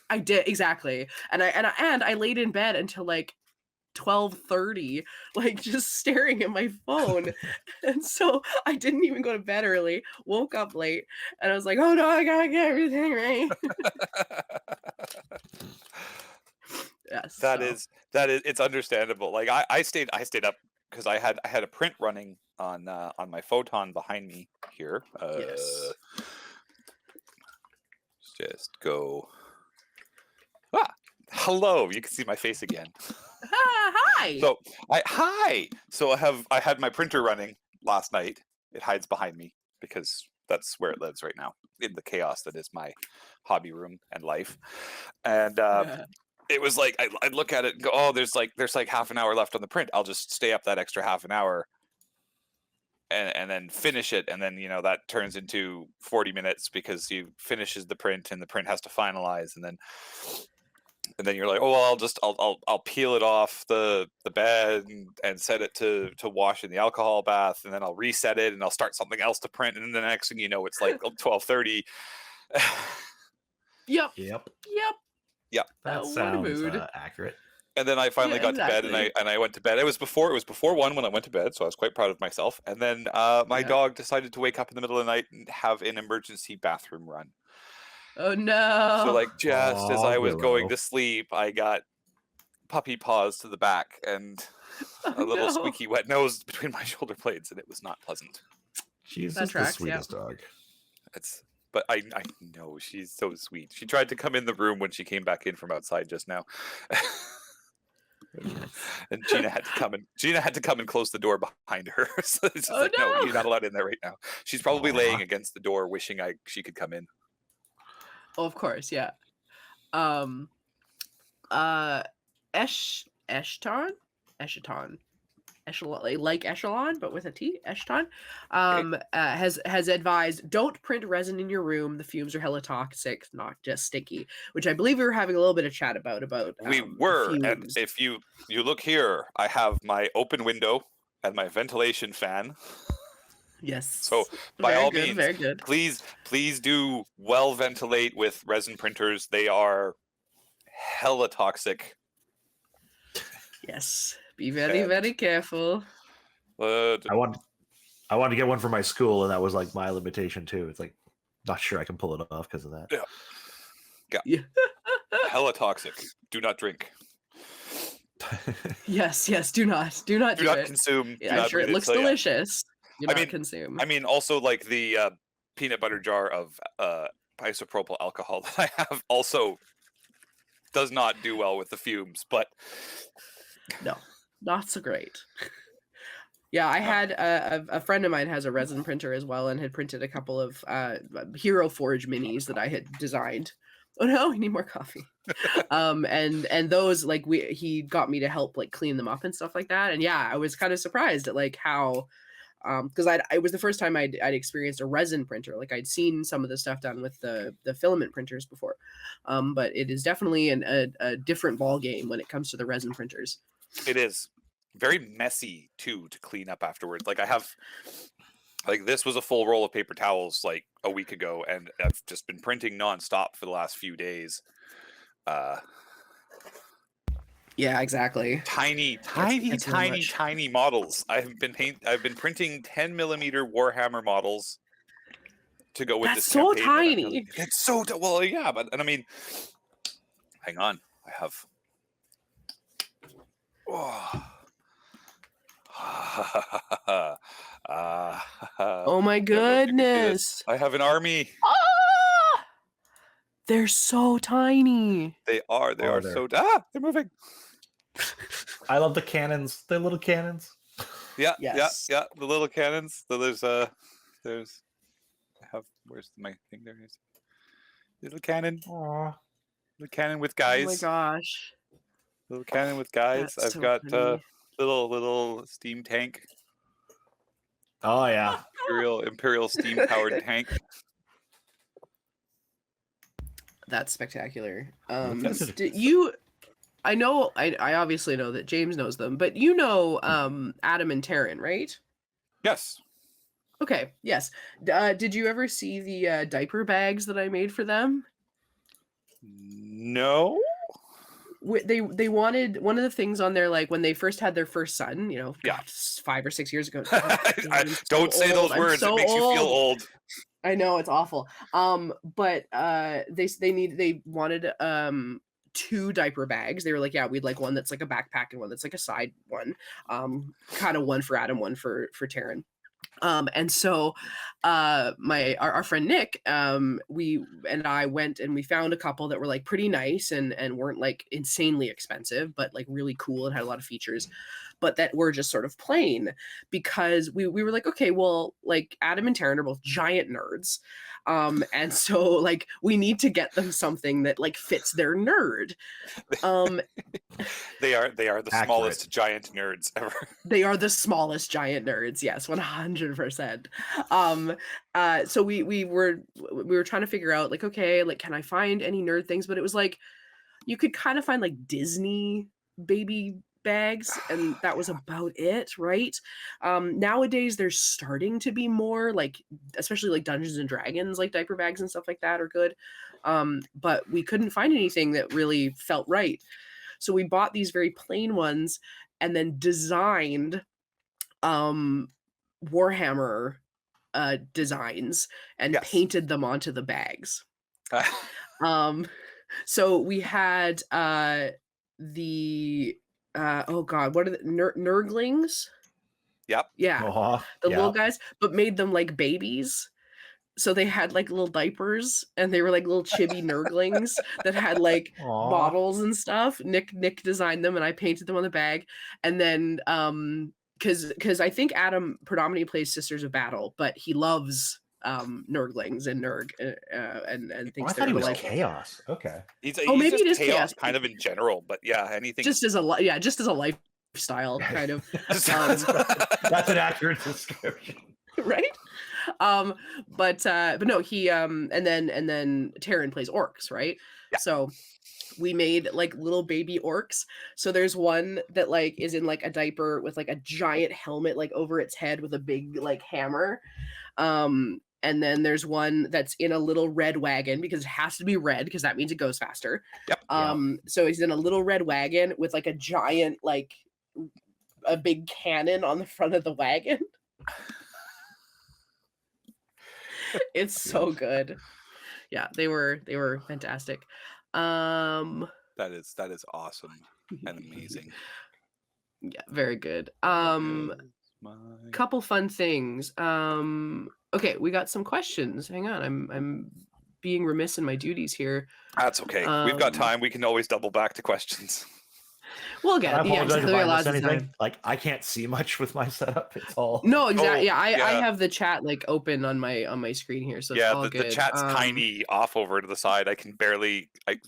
I did exactly, and I laid in bed until like 12:30, like just staring at my phone. And so I didn't even go to bed early, woke up late, and I was like, oh no, I gotta get everything right. Yes,
That is it's understandable. Like I stayed up because I had a print running on my photon behind me here.
Yes.
Just go. Hello, you can see my face again.
Hi.
So I had my printer running last night. It hides behind me because that's where it lives right now, in the chaos that is my hobby room and life. And it was like I'd look at it and go, oh, there's like half an hour left on the print. I'll just stay up that extra half an hour and then finish it, and then that turns into 40 minutes because he finishes the print and the print has to finalize, and then you're like, oh well, I'll peel it off the bed and set it to wash in the alcohol bath, and then I'll reset it and I'll start something else to print, and then the next thing you know, it's like 12:30.
Yep.
Yeah.
That
what a
sounds
mood.
accurate.
And then I finally got to bed, and I went to bed. It was before 1 when I went to bed, so I was quite proud of myself. And then my dog decided to wake up in the middle of the night and have an emergency bathroom run.
Oh no.
So like just as I was going
Willow.
to sleep, I got puppy paws to the back and a little squeaky wet nose between my shoulder blades, and it was not pleasant.
She's
That
just
tracks,
the sweetest dog.
But I know she's so sweet. She tried to come in the room when she came back in from outside just now. And Gina had to come and close the door behind her. So it's just no, you're not allowed in there right now. She's probably laying against the door wishing she could come in.
Oh, of course, yeah. Echelon, like echelon, but with a T. Echelon has advised, don't print resin in your room. The fumes are hella toxic, not just sticky. Which I believe we were having a little bit of chat about.
We were, and if you look here, I have my open window and my ventilation fan.
Yes.
So by all means,
very good.
Please do well ventilate with resin printers. They are hella toxic.
Yes. Be very, very careful.
I wanted to get one for my school, and that was like my limitation too. It's like not sure I can pull it off because of that.
Yeah. Hella toxic. Do not drink.
Yes. Do not do it.
Consume.
I'm sure it looks delicious. Do not consume.
I mean, also like the peanut butter jar of isopropyl alcohol that I have also does not do well with the fumes, but
no, not so great. Yeah, I had a friend of mine has a resin printer as well, and had printed a couple of Hero Forge minis that I had designed. Oh no, I need more coffee. And those he got me to help clean them up and stuff like that. And yeah, I was kind of surprised at how because it was the first time I'd experienced a resin printer. I'd seen some of the stuff done with the filament printers before, but it is definitely a different ball game when it comes to the resin printers.
It is very messy too to clean up afterwards. I have this was a full roll of paper towels a week ago, and I've just been printing nonstop for the last few days.
Yeah, exactly.
Tiny models. I've been printing 10 millimeter Warhammer models to go with this.
That's so tiny.
It's so well, yeah, and I mean, hang on, I have.
Oh my goodness!
I have an army.
Ah! They're so tiny.
They are. They're moving.
I love the cannons. They're little cannons.
Yeah,
yes.
yeah. The little cannons. So there's where's my thing there? Little cannon.
Aww.
Little cannon with guys.
Oh my gosh.
Little cannon with guys.
That's
I've got little steam tank.
Oh yeah.
Imperial steam powered tank.
That's spectacular. I know I obviously know that James knows them, but Adam and Taryn, right?
Yes.
Okay, yes. Did you ever see the diaper bags that I made for them?
No.
They wanted one of the things on there, when they first had their first son, 5 or 6 years ago.
Don't say those words. It makes you feel old.
I know, it's awful. But they wanted 2 diaper bags. They were like, yeah, we'd like one that's like a backpack and one that's like a side one. Kind of one for Adam, one for Taryn. And so our friend Nick, we and I went and we found a couple that were like pretty nice and weren't like insanely expensive, but like really cool and had a lot of features, but that were just sort of plain because we were like, okay, well, like Adam and Taryn are both giant nerds. And so like we need to get them something that like fits their nerd. Um,
They are the
Accurate.
smallest giant nerds ever.
They are the smallest giant nerds. Yes, 100%. So we were trying to figure out like, okay, like can I find any nerd things? But it was like you could kind of find like Disney baby bags, and that was about it, right? Nowadays there's starting to be more like, especially like Dungeons and Dragons, like diaper bags and stuff like that are good. But we couldn't find anything that really felt right. So we bought these very plain ones and then designed Warhammer designs and
Yes.
painted them onto the bags. So we had the oh god, what are the Nurglings?
Yep.
Yeah,
Aw,
the
yeah.
little guys, but made them like babies. So they had like little diapers and they were like little chibi Nurglings that had like
Aw.
bottles and stuff. Nick designed them and I painted them on the bag. And then because I think Adam predominantly plays Sisters of Battle, but he loves Nurglings and Nurg and
Oh,
thinks
I thought he
they're
was
delightful.
chaos. Okay.
He's
Oh, maybe
just
it is chaos.
kind of in general, but yeah, anything.
Just as a lifestyle kind of.
That's an accurate description.
Right? But no, he and then Taryn plays orcs, right?
Yeah.
So we made like little baby orcs. So there's one that like is in like a diaper with like a giant helmet like over its head with a big like hammer. And then there's one that's in a little red wagon because it has to be red because that means it goes faster.
Yep.
So he's in a little red wagon with like a giant like a big cannon on the front of the wagon. It's so good. Yeah, they were fantastic.
That is awesome and amazing.
Yeah, very good.
My-
Couple fun things. Okay, we got some questions. Hang on, I'm being remiss in my duties here.
That's okay. We've got time. We can always double back to questions.
We'll get
I
it. Yeah,
apologize
exactly.
if I
Lots
miss
of
anything.
time.
Like I can't see much with my setup. It's all
No, exactly. Yeah, I
yeah.
have the chat like open on my screen here, so it's
Yeah,
all
the
good.
chat's tiny off over to the side. I can barely. I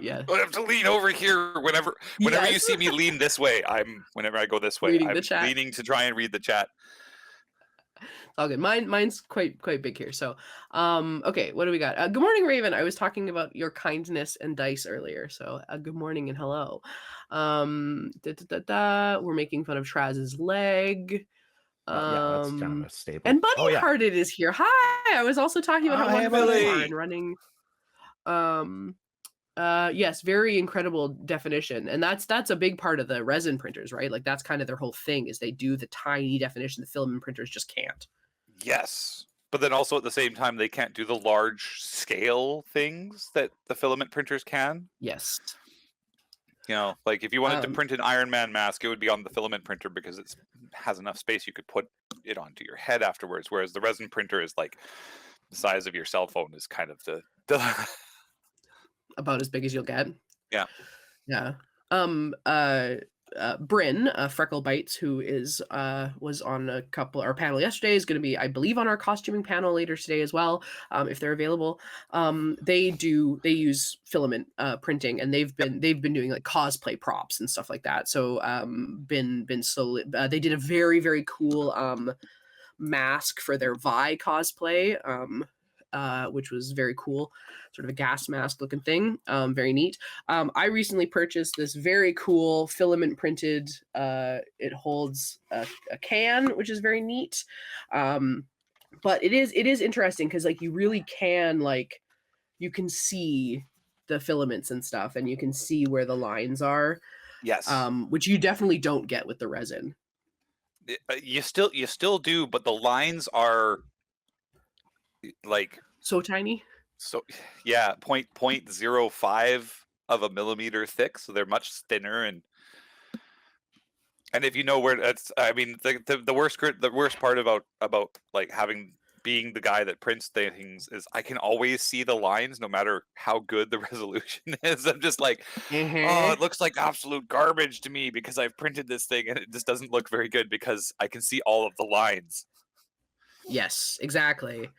Yeah.
have to lean over here whenever you
Yes.
see me lean this way. Whenever I go this way,
Reading the
I'm
chat.
leaning to try and read the chat.
All good. Mine's quite big here. So, okay, what do we got? Good morning, Raven. I was talking about your kindness and dice earlier. So, good morning and hello. We're making fun of Traz's leg.
yeah, that's kind of a staple.
And Bunny
Oh, yeah.
Hearted is here. Hi. I was also talking about how
Hi,
wonderful you are
Emily.
and running. Yes, very incredible definition. And that's a big part of the resin printers, right? Like that's kind of their whole thing is they do the tiny definition the filament printers just can't.
Yes, but then also at the same time they can't do the large scale things that the filament printers can.
Yes.
You know, like if you wanted to print an Iron Man mask, it would be on the filament printer because it has enough space you could put it onto your head afterwards. Whereas the resin printer is like the size of your cell phone is kind of the
about as big as you'll get.
Yeah.
Yeah. Bryn, Freckle Bites, who is was on our panel yesterday, is going to be, I believe, on our costuming panel later today as well, if they're available. They use filament printing, and they've been doing like cosplay props and stuff like that. So been slowly. They did a very, very cool mask for their Vi cosplay. Which was very cool, sort of a gas mask looking thing. Very neat. I recently purchased this very cool filament printed, it holds a can, which is very neat. But it is interesting because like you really can like, you can see the filaments and stuff and you can see where the lines are.
Yes.
Which you definitely don't get with the resin.
You still do, but the lines are like
so tiny.
So yeah, 0.05 of a millimeter thick, so they're much thinner, and And if you know where that's, I mean, the worst part about like being the guy that prints things is I can always see the lines no matter how good the resolution is. I'm just like, oh, it looks like absolute garbage to me because I've printed this thing and it just doesn't look very good because I can see all of the lines.
Yes, exactly.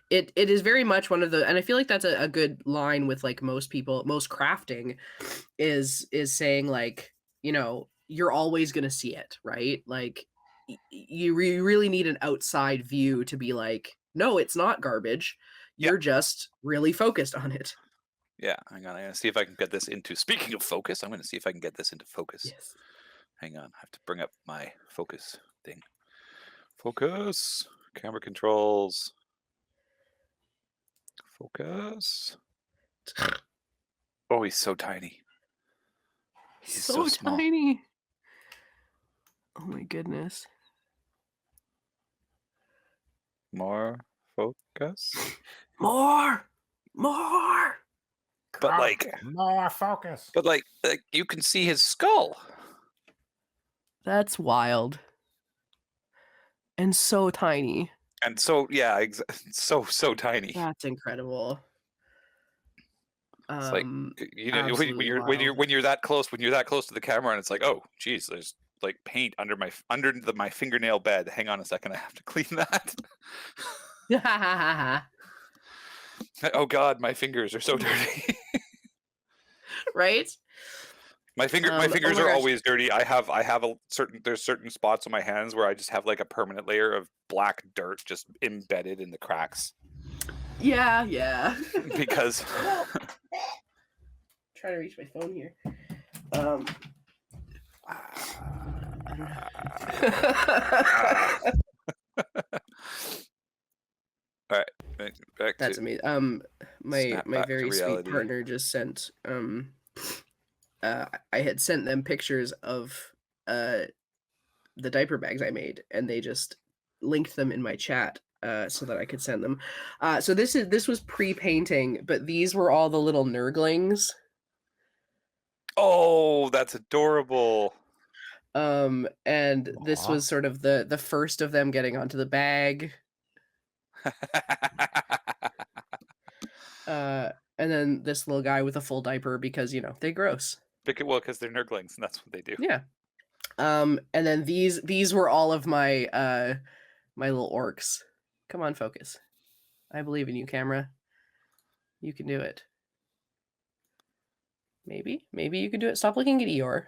It is very much one of the, and I feel like that's a good line with like most people, most crafting is saying like, you know, you're always going to see it, right? Like you really need an outside view to be like, no, it's not garbage. You're just really focused on it.
Yeah, hang on. I'm gonna see if I can get this into. Speaking of focus, I'm gonna see if I can get this into focus.
Yes.
Hang on, I have to bring up my focus thing. Focus, camera controls. Focus. Oh, he's so tiny. He's so small.
Tiny. Oh my goodness.
More focus.
More.
But like
more focus.
But like you can see his skull.
That's wild. And so tiny.
And so yeah, so tiny.
That's incredible.
It's like, you know, when you're that close, when you're that close to the camera, and it's like, oh, geez, there's like paint under my fingernail bed. Hang on a second, I have to clean that. Oh God, my fingers are so dirty.
Right?
My fingers are always dirty. There's certain spots on my hands where I just have like a permanent layer of black dirt just embedded in the cracks.
Yeah.
Because
trying to reach my phone here.
All right, back
That's
to
amazing. My
back to
very sweet
reality.
partner just sent I had sent them pictures of the diaper bags I made, and they just linked them in my chat so that I could send them. So this was pre-painting, but these were all the little nurglings.
Oh, that's adorable.
And this was sort of the first of them getting onto the bag. And then this little guy with a full diaper because, you know, they're gross.
Because they're nurglings and that's what they do.
Yeah. And then these were all of my my little orcs. Come on, focus. I believe in you, camera. You can do it. Maybe you can do it. Stop looking at Eeyore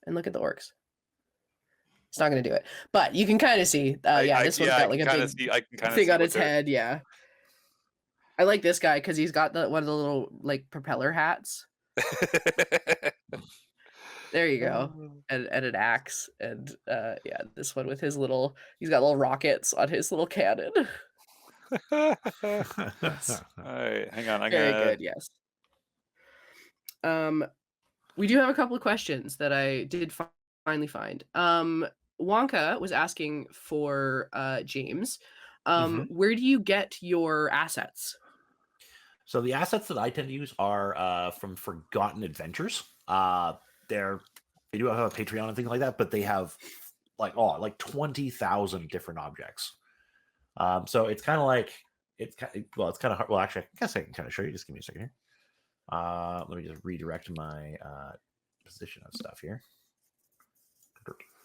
and look at the orcs. It's not going to do it, but you can kind of see. This one's got like a big thing on its head. Yeah. I like this guy because he's got one of the little like propeller hats. There you go. And an axe. And this one with his he's got little rockets on his little cannon.
All right, hang on.
Very good, yes. We do have a couple of questions that I did finally find. Wonka was asking for James. Where do you get your assets?
So the assets that I tend to use are from Forgotten Adventures. They do have a Patreon and things like that, but they have like 20,000 different objects. So it's kind of like it's kind of hard. Well, actually, I guess I can kind of show you. Just give me a second here. Let me just redirect my position of stuff here.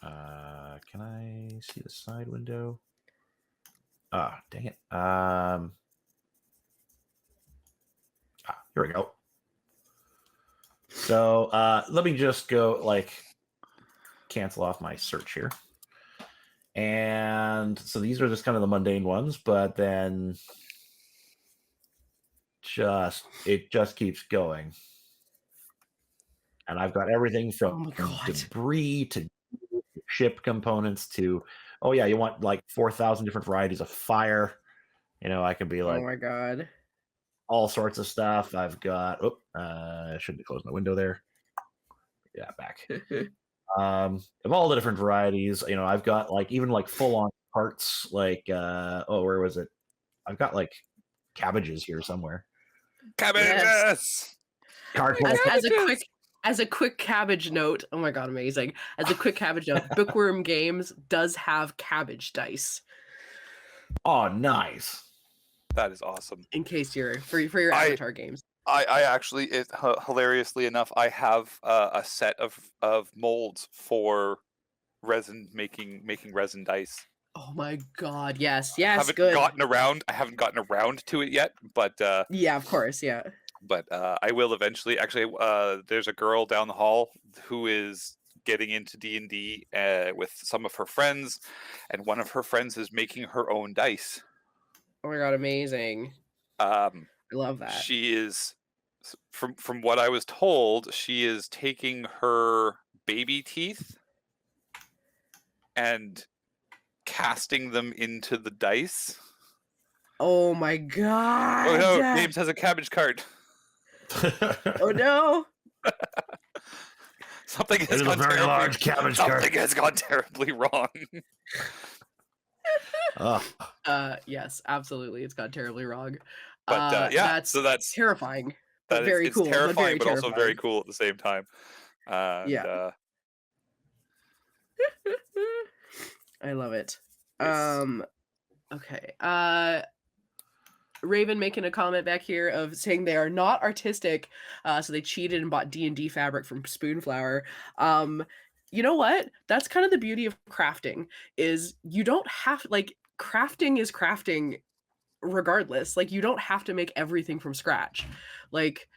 Can I see the side window? Ah, dang it. Here we go. So let me just go cancel off my search here. And so these are just kind of the mundane ones, but then it just keeps going. And I've got everything from debris to ship components to, oh yeah, you want like 4,000 different varieties of fire. You know, I can be like,
oh my God,
all sorts of stuff. I've got, I shouldn't have closed my window there. Yeah, back. Of all the different varieties, you know, I've got even full on parts, where was it? I've got cabbages here somewhere.
Cabbages.
As a As a quick cabbage note, oh my god, amazing. As a quick cabbage note, Bookworm Games does have cabbage dice.
Oh, nice.
That is awesome.
In case you're for your Avatar games.
I actually, hilariously enough, I have a set of molds for resin making resin dice.
Oh my god, yes,
I haven't
good.
gotten around to it yet, but
yeah, of course, yeah.
But I will eventually. Actually, there's a girl down the hall who is getting into D&D with some of her friends, and one of her friends is making her own dice.
Oh my god, amazing. I love that.
She is, from what I was told, she is taking her baby teeth and casting them into the dice.
Oh my god.
Oh no, James has a cabbage cart.
Oh no.
Something has gone
very large cabbage cart.
Something has gone terribly wrong.
Yes, absolutely. It's gone terribly wrong.
But yeah, that's
terrifying. But very cool.
It's terrifying,
but
also very cool at the same time.
Yeah. I love it.
Yes.
Okay. Raven making a comment back here of saying they are not artistic, so they cheated and bought D&D fabric from Spoonflower. You know what? That's kind of the beauty of crafting, is you don't have, like, crafting is crafting regardless. Like, you don't have to make everything from scratch. Like,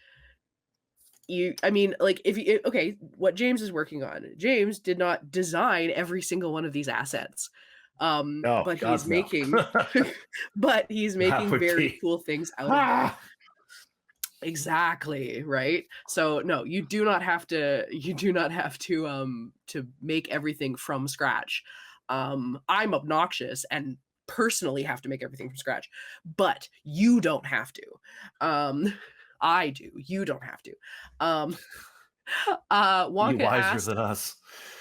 what James is working on. James did not design every single one of these assets. But he's making very cool things out of it. Exactly, right? So no, you do not have to make everything from scratch. I'm obnoxious and personally have to make everything from scratch, but you don't have to. I do. You don't have to. Wonka
you wiser
asked,
than us.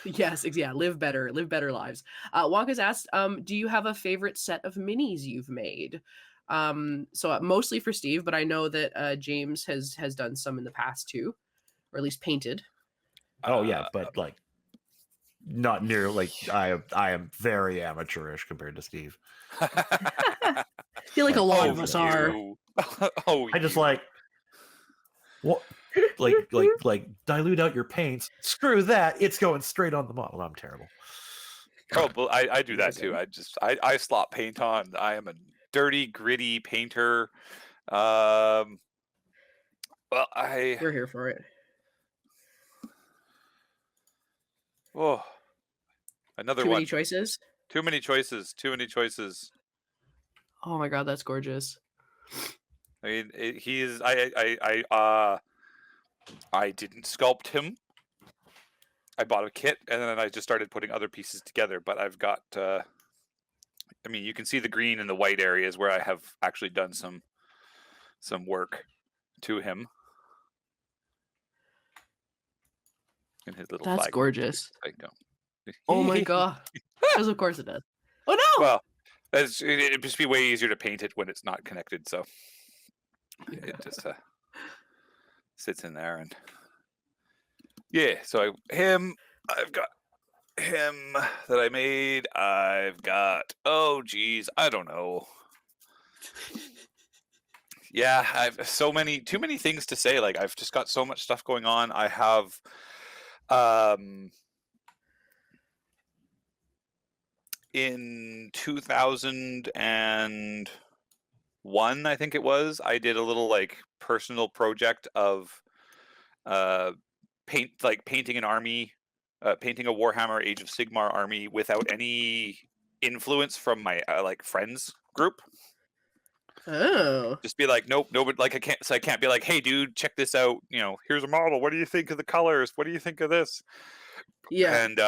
Yes, yeah, live better lives. Wonka's asked, do you have a favorite set of minis you've made? So mostly for Steve, but I know that James has done some in the past too, or at least painted.
Oh yeah, but like not near, like I am very amateurish compared to Steve.
I feel like a lot of us are.
I just like what like dilute out your paints. Screw that. It's going straight on the model. I'm terrible.
Oh, well, I do that too. I slop paint on. I am a dirty, gritty painter. Well,
we're here for it.
Oh, another
Too
one.
many choices.
Too many choices.
Oh my god, that's gorgeous.
I mean, I didn't sculpt him. I bought a kit and then I just started putting other pieces together. But I've got, I mean, you can see the green and the white areas where I have actually done some work to him. And his little
That's
flag.
gorgeous.
I know.
Oh my god. Because of course it does. Oh no!
Well, it'd just be way easier to paint it when it's not connected. So it just sits in there and yeah. So I've got him that I made. I've got, oh geez, I don't know. Yeah, I've too many things to say. Like, I've just got so much stuff going on. I have in 2001, I think it was, I did a little like personal project of painting an army, painting a Warhammer Age of Sigmar army without any influence from my like friends group.
Oh.
Just be like, nope, nobody, like I can't be like, hey dude, check this out, you know, here's a model, what do you think of the colors, what do you think of this?
Yeah.
And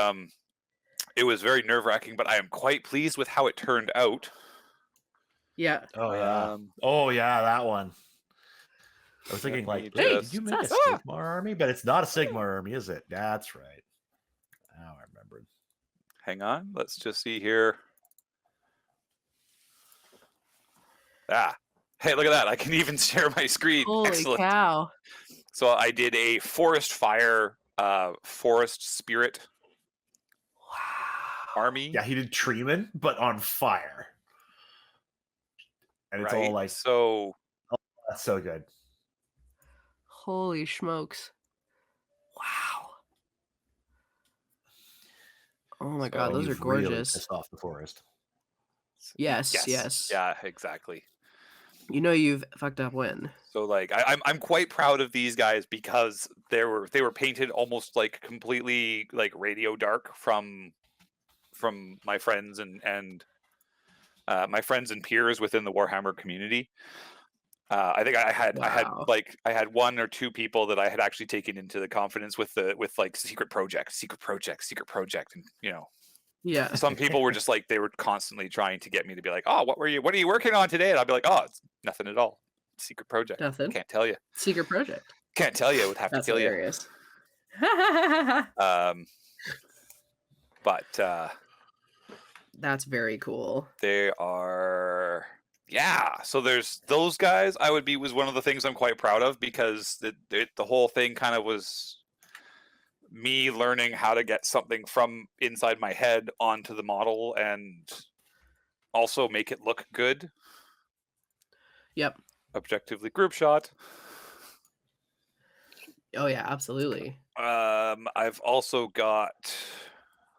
it was very nerve-wracking, but I am quite pleased with how it turned out.
Yeah.
Oh yeah. Oh yeah, that one. I was thinking like, hey, did you make a Sigmar army? But it's not a Sigmar army, is it? That's right. Now I remembered.
Hang on, let's just see here. Ah, hey, look at that! I can even share my screen.
Holy
Excellent.
cow!
So I did a forest fire, forest spirit army.
Yeah, he did Treeman, but on fire. And it's all
Right.
like,
So
that's so good.
Holy smokes. Wow. Oh my
So
god,
And
those are
you've really
gorgeous.
pissed off the forest.
Yes.
Yeah, exactly.
You know you've fucked up when.
So like I'm quite proud of these guys because they were painted almost like completely like radio dark from my friends and my friends and peers within the Warhammer community. I think I had
Wow.
I had one or two people that I had actually taken into the confidence with like secret project, and
Yeah.
some people were just like they were constantly trying to get me to be like, oh, what are you working on today? And I'd be like, oh, it's nothing at all. Secret project.
Nothing.
Can't tell you.
Secret project.
Can't tell you. It would have
That's
to kill
hilarious.
you. But
That's very cool.
they are, yeah. So there's those guys. Was one of the things I'm quite proud of because the whole thing kind of was me learning how to get something from inside my head onto the model and also make it look good.
Yep.
Objectively group shot.
Oh yeah, absolutely.
I've also got,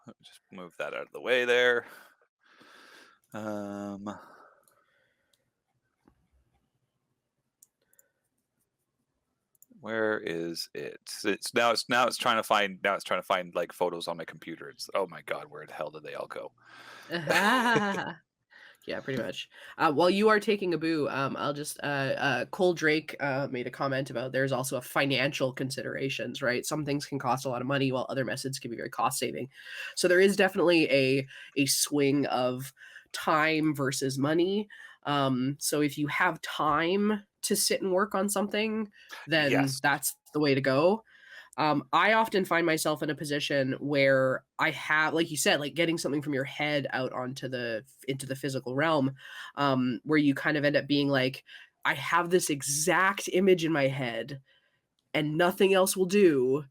let me just move that out of the way there. Where is it? It's trying to find like photos on my computer. It's, oh my god, where the hell did they all go?
Yeah, pretty much. While you are taking a boo, I'll just Cole Drake made a comment about there's also a financial considerations, right? Some things can cost a lot of money while other methods can be very cost saving. So there is definitely a swing of time versus money. So if you have time to sit and work on something, then
Yes.
that's the way to go. I often find myself in a position where I have, like you said, like getting something from your head out into the physical realm, where you kind of end up being like, I have this exact image in my head and nothing else will do.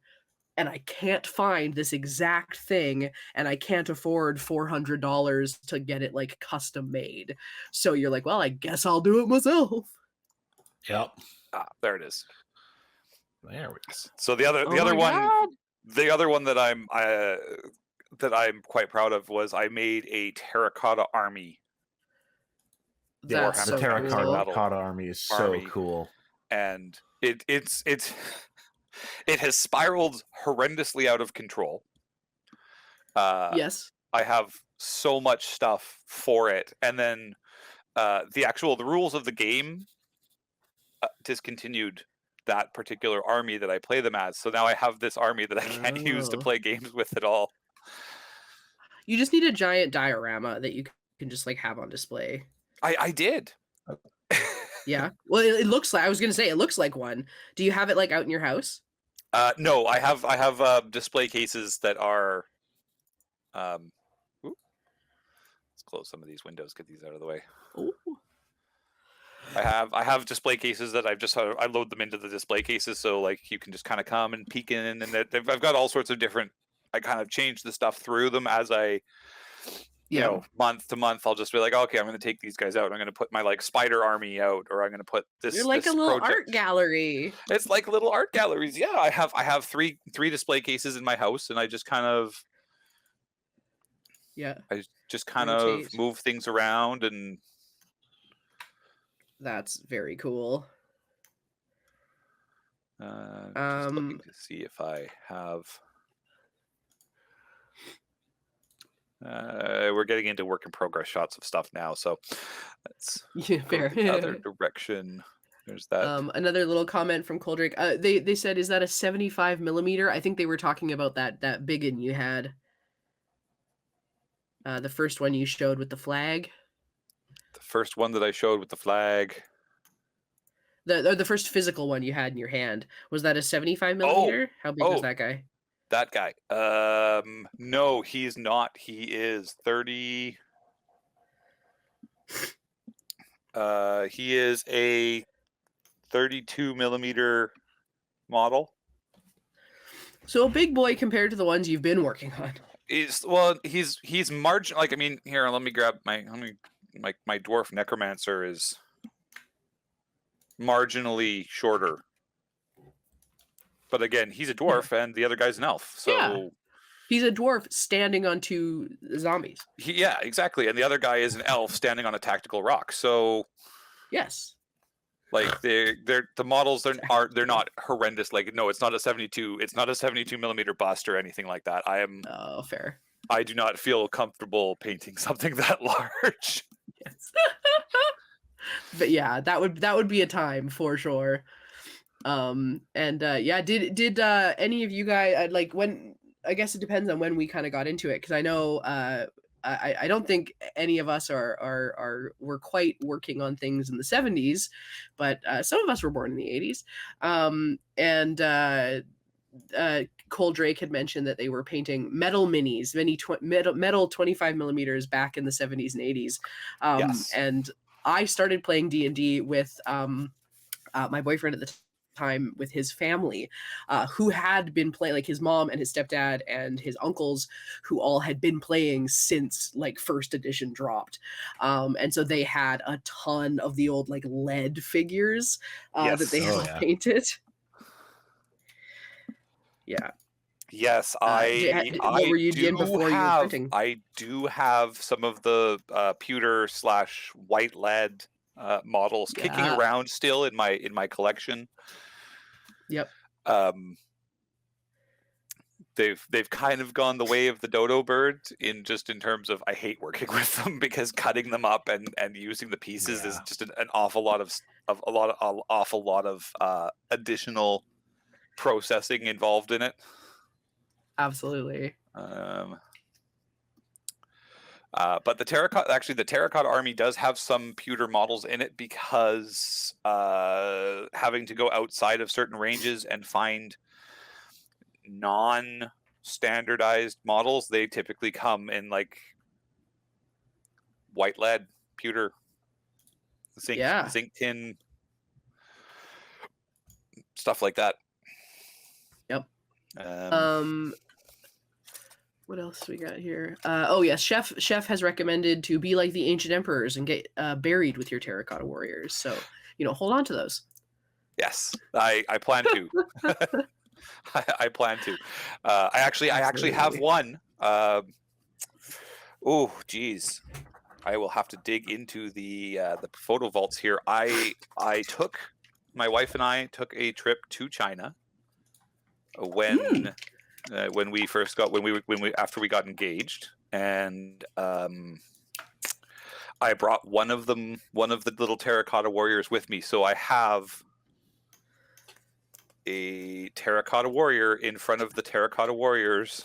And I can't find this exact thing, and I can't afford $400 to get it like custom made. So you're like, well, I guess I'll do it myself.
Yep.
There it is.
There we go.
So the other one that I'm quite proud of was I made a terracotta army.
That's
The
so
terracotta army is so cool.
And it's it has spiraled horrendously out of control.
Yes.
I have so much stuff for it, and then the rules of the game discontinued that particular army that I play them as. So now I have this army that I can't use to play games with at all.
You just need a giant diorama that you can just like have on display.
I did.
Yeah. Well, it looks like, I was going to say, it looks like one. Do you have it like out in your house?
No, I have display cases that are. Let's close some of these windows. Get these out of the way.
Ooh.
I have display cases that I load them into the display cases, so like you can just kind of come and peek in, and I've got all sorts of different. I kind of change the stuff through them as I, month to month. I'll just be like, okay, I'm going to take these guys out. I'm going to put my like spider army out, or I'm going to put this.
You're like
this
a little
project.
art gallery.
It's like little art galleries. Yeah, I have three display cases in my house, and I just kind of.
Yeah.
I just kind of move things around and.
That's very cool.
Just looking to see if I have. We're getting into work in progress shots of stuff now, so let's
fair.
go the other direction. There's that.
Another little comment from Coldrick. They said, is that a 75 millimeter? I think they were talking about that big one you had. The first one you showed with the flag.
The first one that I showed with the flag.
The first physical one you had in your hand. Was that a 75 millimeter? How big was that guy?
That guy. No, he's not. He is 30. He is a 32 millimeter model.
So a big boy compared to the ones you've been working on.
He's margin. Like, I mean, here, let me grab my dwarf necromancer is marginally shorter. But again, he's a dwarf and the other guy's an elf. So
Yeah. He's a dwarf standing on 2 zombies.
Yeah, exactly. And the other guy is an elf standing on a tactical rock. So
Yes.
like the models they're not horrendous. Like, no, it's not a 72 millimeter bust or anything like that.
Oh, fair.
I do not feel comfortable painting something that large.
Yes. But yeah, that would be a time for sure. And yeah, did any of you guys like when? I guess it depends on when we kind of got into it, because I know I don't think any of us were quite working on things in the 70s, but some of us were born in the 80s. Cole Drake had mentioned that they were painting metal minis, metal 25 millimeters back in the 70s and 80s.
Yes.
And I started playing D&D with my boyfriend at the time, with his family, who had been playing, like his mom and his stepdad and his uncles, who all had been playing since like first edition dropped. And so they had a ton of the old like lead figures that they had all painted. Yeah.
Yes,
what were you doing before you were printing?
I do have some of the pewter / white lead models kicking around still in my collection.
Yep.
They've kind of gone the way of the dodo bird in terms of I hate working with them, because cutting them up and using the pieces is just an awful lot of additional processing involved in it.
Absolutely.
But the terracotta army does have some pewter models in it, because having to go outside of certain ranges and find non-standardized models, they typically come in like white lead, pewter, zinc tin, stuff like that.
Yep. What else we got here? Oh yes, Chef has recommended to be like the ancient emperors and get buried with your terracotta warriors. So hold on to those.
Yes, I plan to. I plan to. I actually have one. Oh, geez, I will have to dig into the photo vaults here. My wife and I took a trip to China when we first got after we got engaged, and I brought one of the little terracotta warriors with me, so I have a terracotta warrior in front of the terracotta warriors.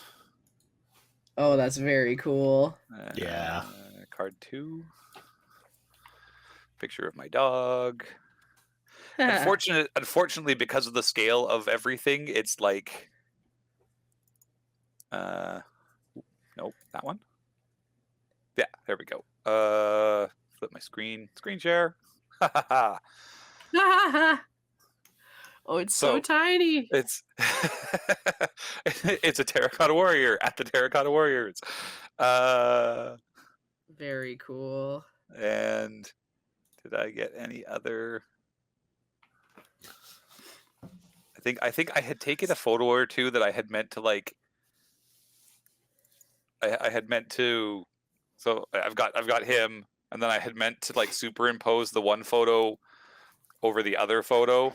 Oh, that's very cool.
Card 2. Picture of my dog. Unfortunately, because of the scale of everything, it's like nope, that one. Yeah, there we go. Flip my screen share.
Oh, it's so tiny.
It's it's a terracotta warrior at the terracotta warriors.
Very cool.
And did I get any other? I think I had taken a photo or two that I had meant to like. I had meant to, so I've got him, and then I had meant to like superimpose the one photo over the other photo,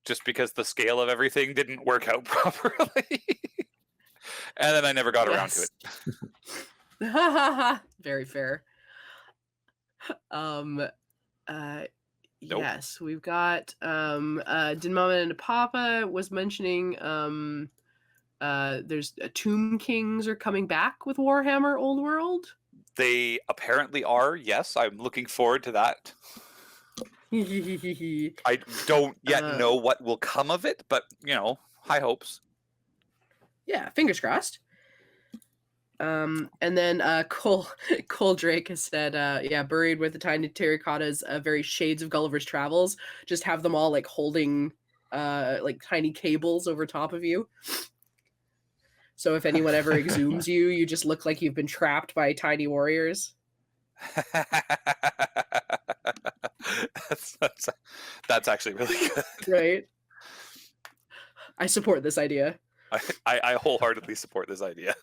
just because the scale of everything didn't work out properly. And then I never got around to
it. Very fair.
Nope.
Yes, we've got Din Mama and Papa was mentioning there's Tomb Kings are coming back with Warhammer Old World.
They apparently are. Yes, I'm looking forward to that. I don't yet know what will come of it, but high hopes.
Yeah, fingers crossed. And then Cole Drake has said, buried with the tiny terracottas, very shades of Gulliver's Travels. Just have them all like holding like tiny cables over top of you. So if anyone ever exhumes you, you just look like you've been trapped by tiny warriors.
That's actually really good.
Right. I support this idea.
I wholeheartedly support this idea.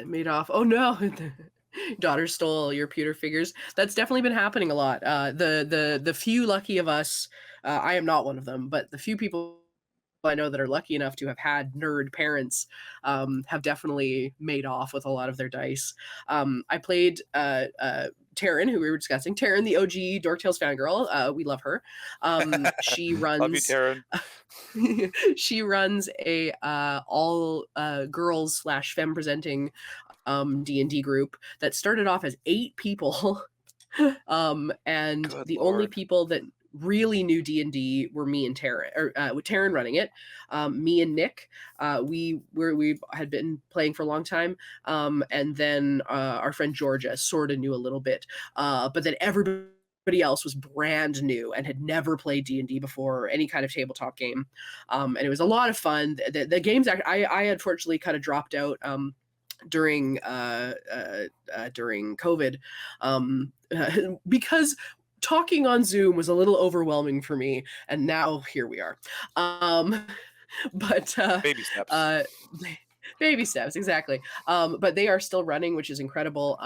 Madoff. Oh no. Daughter stole your pewter figures. That's definitely been happening a lot. The few lucky of us, I am not one of them, but the few people I know that are lucky enough to have had nerd parents have definitely made off with a lot of their dice. I played Taryn, who we were discussing. Taryn, the OG Dork Tales fangirl. We love her. She runs.
Love you, Taryn.
She runs a all girls / femme presenting D&D group that started off as 8 people. And
Good
the
Lord.
only people that really knew D&D were me and Taryn, or with Taryn running it. Me and Nick, we had been playing for a long time, and then our friend Georgia sort of knew a little bit, but then everybody else was brand new and had never played D&D before or any kind of tabletop game, and it was a lot of fun. The games I unfortunately kind of dropped out during COVID, because talking on Zoom was a little overwhelming for me, and now here we are. But
Baby steps.
Baby steps, exactly. But they are still running, which is incredible.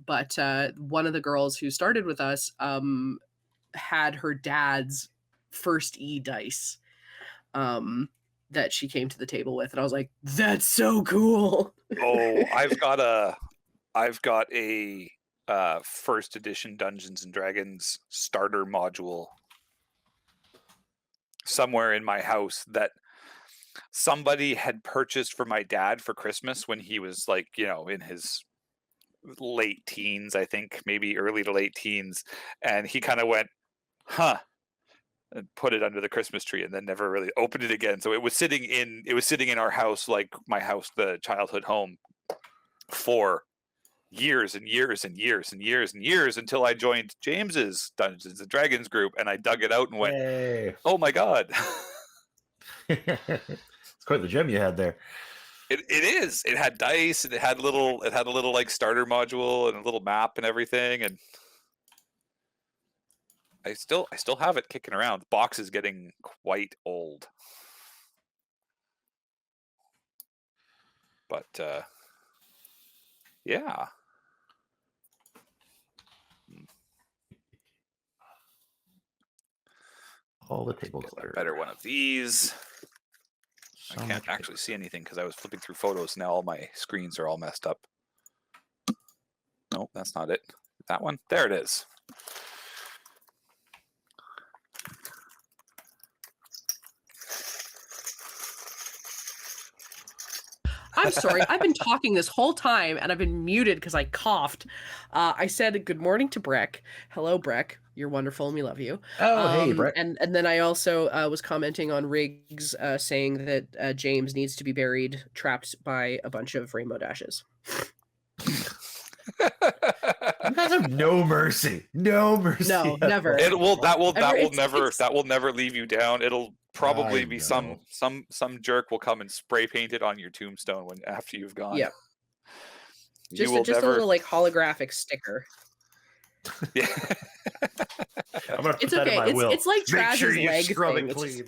But one of the girls who started with us had her dad's first dice that she came to the table with, and I was like, "That's so cool!"
Oh, I've got a first edition Dungeons and Dragons starter module somewhere in my house that somebody had purchased for my dad for Christmas when he was like, in his late teens, I think, maybe early to late teens, and he kind of went, huh, and put it under the Christmas tree and then never really opened it again. So it was sitting in our house, like my house, the childhood home, for years and years and years and years and years until I joined James's Dungeons and Dragons group, and I dug it out and went,
Yay.
oh my god.
It's quite the gem you had there.
It is. It had dice, and it had a little like starter module and a little map and everything, and I still have it kicking around. The box is getting quite old. But yeah.
All the table
Get a
glitter.
better one of these.
So
I can't
much
actually see anything because I was flipping through photos. Now all my screens are all messed up. No, that's not it. That one. There it is.
I'm sorry. I've been talking this whole time, and I've been muted because I coughed. I said good morning to Breck. Hello, Breck. You're wonderful, and we love you.
Oh, hey, Brett.
And then I also was commenting on Riggs saying that James needs to be buried, trapped by a bunch of rainbow dashes.
You guys have no mercy. No mercy.
No, never.
That will
It's-
never leave you down. It'll probably
I
be
know.
some jerk will come and spray paint it on your tombstone after you've gone.
Yeah.
You will
Just
never.
a little like holographic sticker.
Yeah.
I'm gonna put
It's
that in
okay.
my will.
It's like
Make sure
Traz's
you
leg
scrub
thing.
it
It's just-
clean.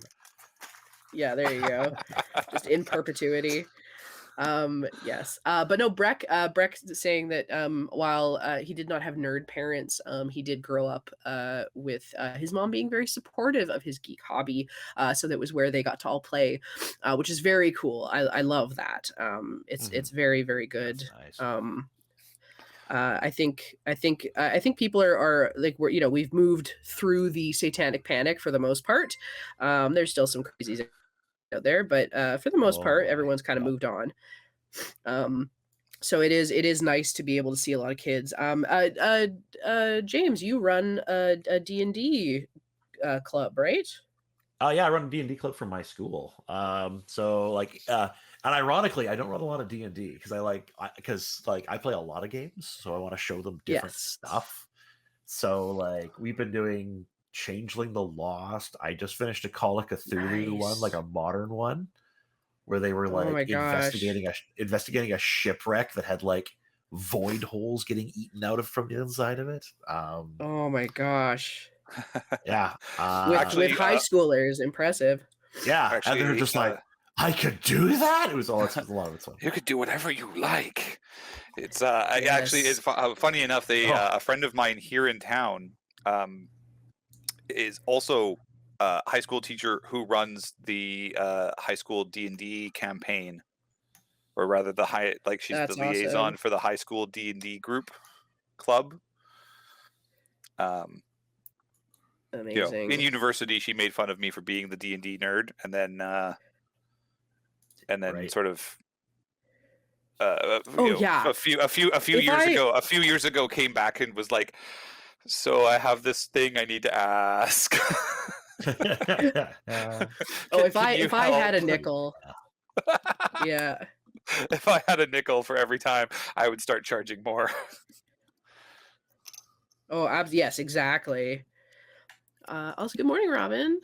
Yeah, there you go. Just in perpetuity. Yes. But no, Breck saying that while he did not have nerd parents, he did grow up with his mom being very supportive of his geek hobby. So that was where they got to all play, which is very cool. I love that. It's very, very good.
That's nice.
I think people are like, we've moved through the satanic panic for the most part. There's still some crazies out there, but for the most part, everyone's kind of moved on. So it is nice to be able to see a lot of kids. James, you run a D&D club, right?
Yeah, I run a D&D club from my school. So like, and ironically, I don't run a lot of D&D because I play a lot of games, so I want to show them different
Yes.
stuff. So like we've been doing Changeling the Lost. I just finished a Call of Cthulhu one, like
Nice.
a modern one, where they were
Oh
like
my gosh.
investigating a shipwreck that had like void holes getting eaten out of from the inside of it.
Oh my gosh.
Yeah.
With
Actually,
high schoolers, impressive.
yeah, and they're
actually,
just like, I could do that. It was a lot of fun.
you could do whatever you like. It's actually
Yes.
it's funny enough. They
Oh.
a friend of mine here in town is also a high school teacher who runs the high school D&D campaign, or rather she's the
That's
liaison
awesome.
for the high school D&D group club.
Amazing.
In university, she made fun of me for being the D&D nerd, and then
Right.
sort of
Yeah.
a few years ago came back and was like, so I have this thing I need to ask.
If I had a nickel. Yeah.
If I had a nickel for every time, I would start charging more.
Oh, yes, exactly. Also, good morning, Robin.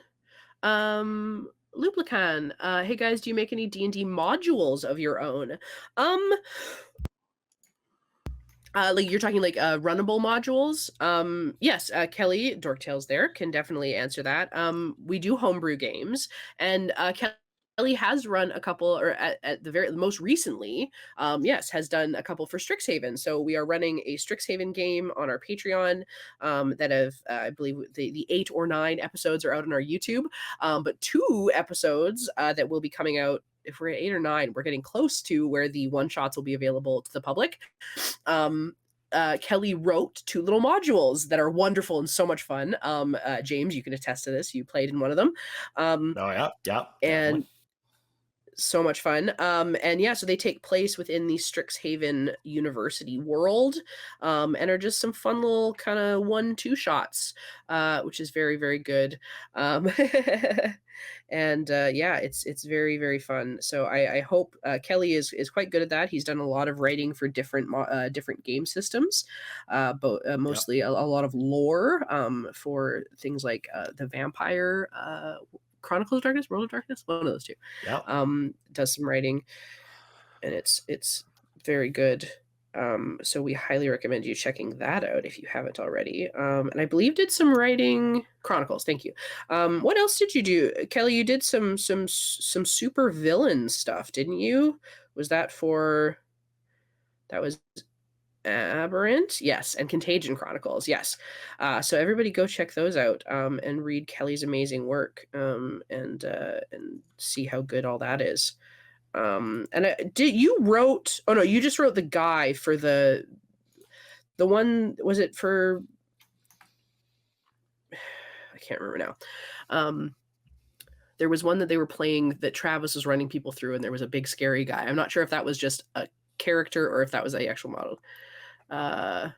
Luplican, hey guys, do you make any D&D modules of your own? Like you're talking like runnable modules. Yes, Kelly Dork Tales there can definitely answer that. We do homebrew games, and Kelly has run a couple, or at the most recently, yes, has done a couple for Strixhaven. So we are running a Strixhaven game on our Patreon that have, I believe, the 8 or 9 episodes are out on our YouTube, but 2 episodes that will be coming out. If we're at 8 or 9, we're getting close to where the one shots will be available to the public. Kelly wrote 2 little modules that are wonderful and so much fun. James, you can attest to this. You played in one of them.
Oh yeah,
and
definitely.
so much fun. And yeah, so they take place within the Strixhaven University world, and are just some fun little kind of 1-2 shots, which is very, very good. And yeah, it's very, very fun. So I hope Kelly is quite good at that. He's done a lot of writing for different game systems, but mostly a lot of lore for things like the Vampire Chronicles of Darkness, World of Darkness, one of those 2. Does some writing, and it's very good. So we highly recommend you checking that out if you haven't already. And I believe did some writing Chronicles. Thank you. What else did you do, Kelly? You did some super villain stuff, didn't you? Was that for? That was Aberrant, yes, and Contagion Chronicles, yes. So everybody go check those out and read Kelly's amazing work and see how good all that is. And you wrote? Oh no, you just wrote the guy for the one. Was it for? I can't remember now. There was one that they were playing that Travis was running people through, and there was a big scary guy. I'm not sure if that was just a character or if that was the actual model. Yeah,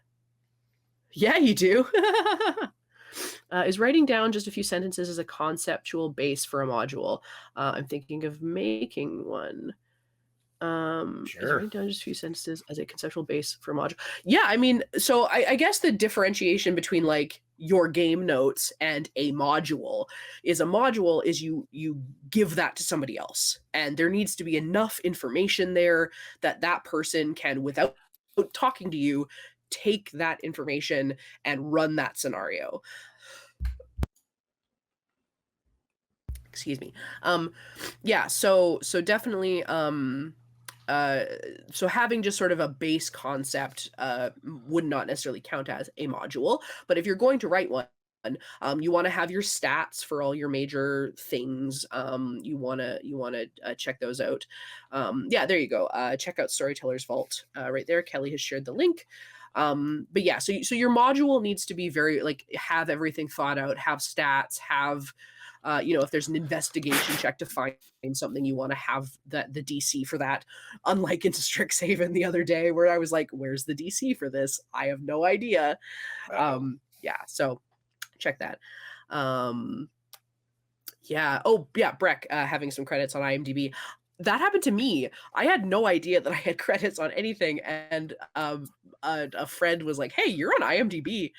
you do. Is writing down just a few sentences as a conceptual base for a module. I'm thinking of making one. Is writing down just a few sentences as a conceptual base for a module. Yeah, I mean, so I guess the differentiation between like your game notes and a module is you give that to somebody else, and there needs to be enough information there that person can, without talking to you, take that information and run that scenario. Excuse me. Yeah, so definitely so having just sort of a base concept would not necessarily count as a module, but if you're going to write one, you want to have your stats for all your major things. You want to check those out. Yeah, there you go. Check out Storyteller's Vault right there. Kelly has shared the link. But yeah, so your module needs to be very like have everything thought out, have stats, have if there's an investigation check to find something, you want to have the DC for that. Unlike in Strixhaven the other day where I was like, where's the DC for this? I have no idea. Yeah, so check that. Yeah. Oh yeah, Breck having some credits on IMDb. That happened to me. I had no idea that I had credits on anything, and a friend was like, hey, you're on IMDb.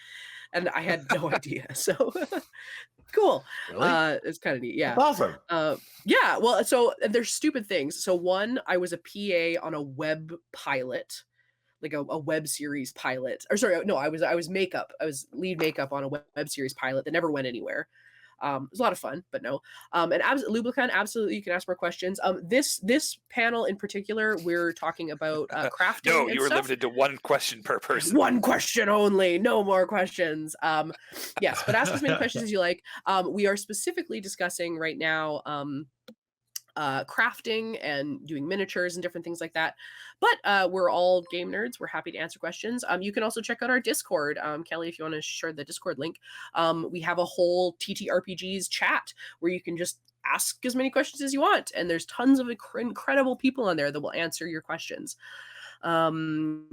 and I had no idea. So cool.
Really?
It's kind of neat. Yeah.
That's awesome.
Yeah. Well, so there's stupid things. So one, I was a PA on a web pilot, like a web series pilot. Or sorry, no, I was makeup. I was lead makeup on a web series pilot that never went anywhere. It was a lot of fun, but no. And Lublican, absolutely, you can ask more questions. This panel in particular, we're talking about crafting.
No,
and
you were
stuff.
limited to one question per person.
One question only, no more questions. Yes, but ask as many questions as you like. We are specifically discussing right now crafting and doing miniatures and different things like that. But we're all game nerds. We're happy to answer questions. You can also check out our Discord. Kelly, if you want to share the Discord link, we have a whole TTRPGs chat where you can just ask as many questions as you want. And there's tons of incredible people on there that will answer your questions.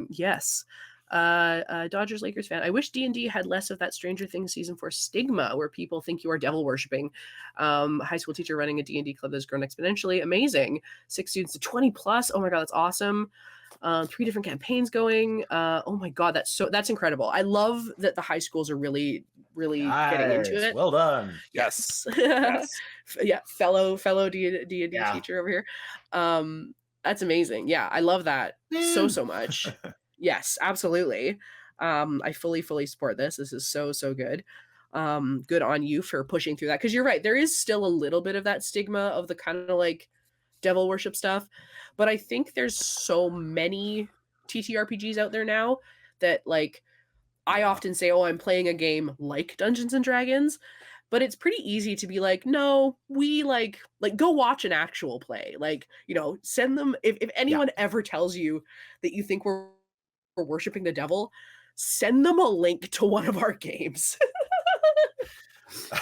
Yes. Dodgers Lakers fan. I wish D&D had less of that Stranger Things season 4 stigma where people think you are devil worshipping. High school teacher running a D&D club that's grown exponentially. Amazing. 6 students to 20 plus. Oh my god, that's awesome. 3 different campaigns going. Oh my god, that's incredible. I love that the high schools are really getting into it.
Well done.
Yes.
Yeah, fellow D&D
Yeah.
teacher over here. That's amazing. Yeah, I love that so much. Yes, absolutely. I fully support this. This is so good. Good on you for pushing through that, because you're right. There is still a little bit of that stigma of the kind of like devil worship stuff, but I think there's so many TTRPGs out there now that like I often say, oh, I'm playing a game like Dungeons and Dragons, but it's pretty easy to be like, no, we like go watch an actual play. Like, you know, send them if anyone ever tells you that you think we're worshiping the devil, send them a link to one of our games.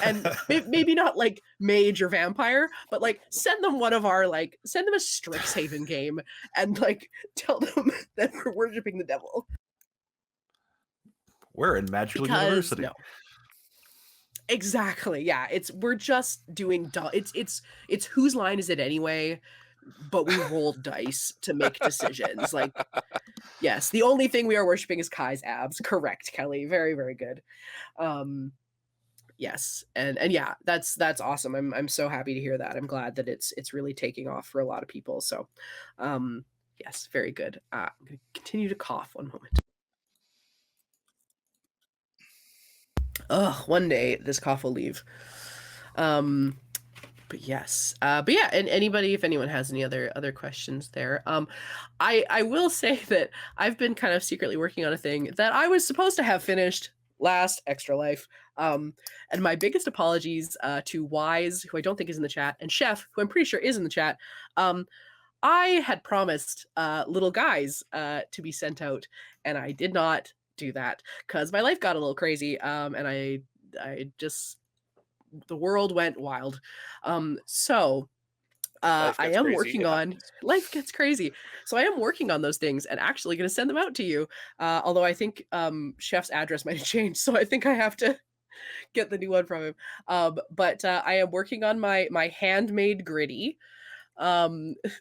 And maybe not like mage or vampire, but like send them one of our send them a Strixhaven game and like tell them that we're worshiping the devil.
We're in Magical University.
No. Exactly. Yeah. We're just doing it's whose line is it anyway? But we rolled dice to make decisions. Like, yes, the only thing we are worshiping is Kai's abs. Correct, Kelly. Very good. Yes, and yeah, that's awesome. I'm so happy to hear that. I'm glad that it's really taking off for a lot of people. So, yes, very good. I'm gonna continue to cough. One moment. One day this cough will leave. But yes, but yeah, and if anyone has any other questions there, I will say that I've been kind of secretly working on a thing that I was supposed to have finished last Extra Life. And my biggest apologies to Wise, who I don't think is in the chat, and Chef, who I'm pretty sure is in the chat. I had promised little guys to be sent out, and I did not do that because my life got a little crazy, and I just the world went wild. So I am working on life gets crazy. So I am working on those things and actually going to send them out to you. Although I think Chef's address might have changed, so I think I have to get the new one from him. But I am working on my handmade gritty.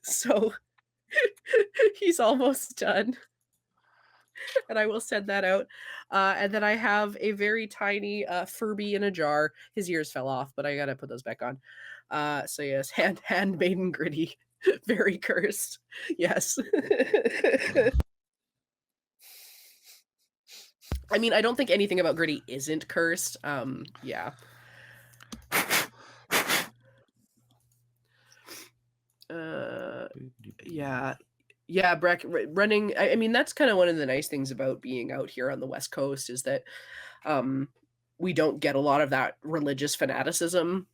So he's almost done. And I will send that out. And then I have a very tiny Furby in a jar. His ears fell off, but I gotta put those back on. So yes, handmade and gritty. Very cursed. Yes. I mean, I don't think anything about gritty isn't cursed. Yeah. Yeah, Breck, running. I mean, that's kind of one of the nice things about being out here on the West Coast is that we don't get a lot of that religious fanaticism.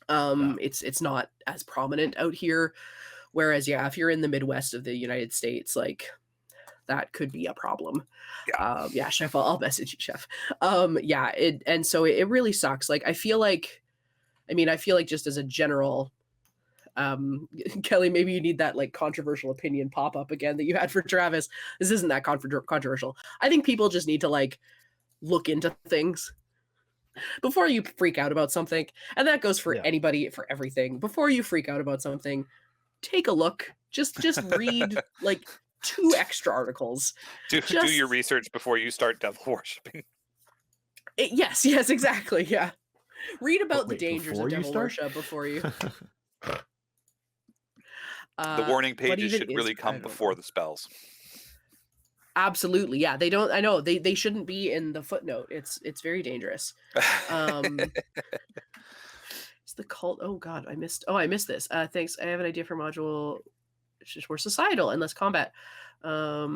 It's not as prominent out here. Whereas, yeah, if you're in the Midwest of the United States, like that could be a problem. Yeah, Chef, I'll message you, Chef. Yeah, so it really sucks. Like, I feel like just as a general. Kelly, maybe you need that like controversial opinion pop up again that you had for Travis. This isn't that controversial. I think people just need to like look into things before you freak out about something. And that goes for anybody, for everything. Before you freak out about something, take a look. Just read like 2 extra articles.
Do your research before you start devil worshipping.
Yes, exactly. Yeah. Read about the
wait,
dangers of
before you
devil
start?
worship before you.
The warning
What
pages
even
should
is
really
I
come
don't
before
know.
the spells.
Absolutely, yeah. They don't. I know they shouldn't be in the footnote. It's very dangerous. It's the cult. Oh God, I missed. Oh, I missed this. Thanks. I have an idea for module. It's just more societal and less combat. A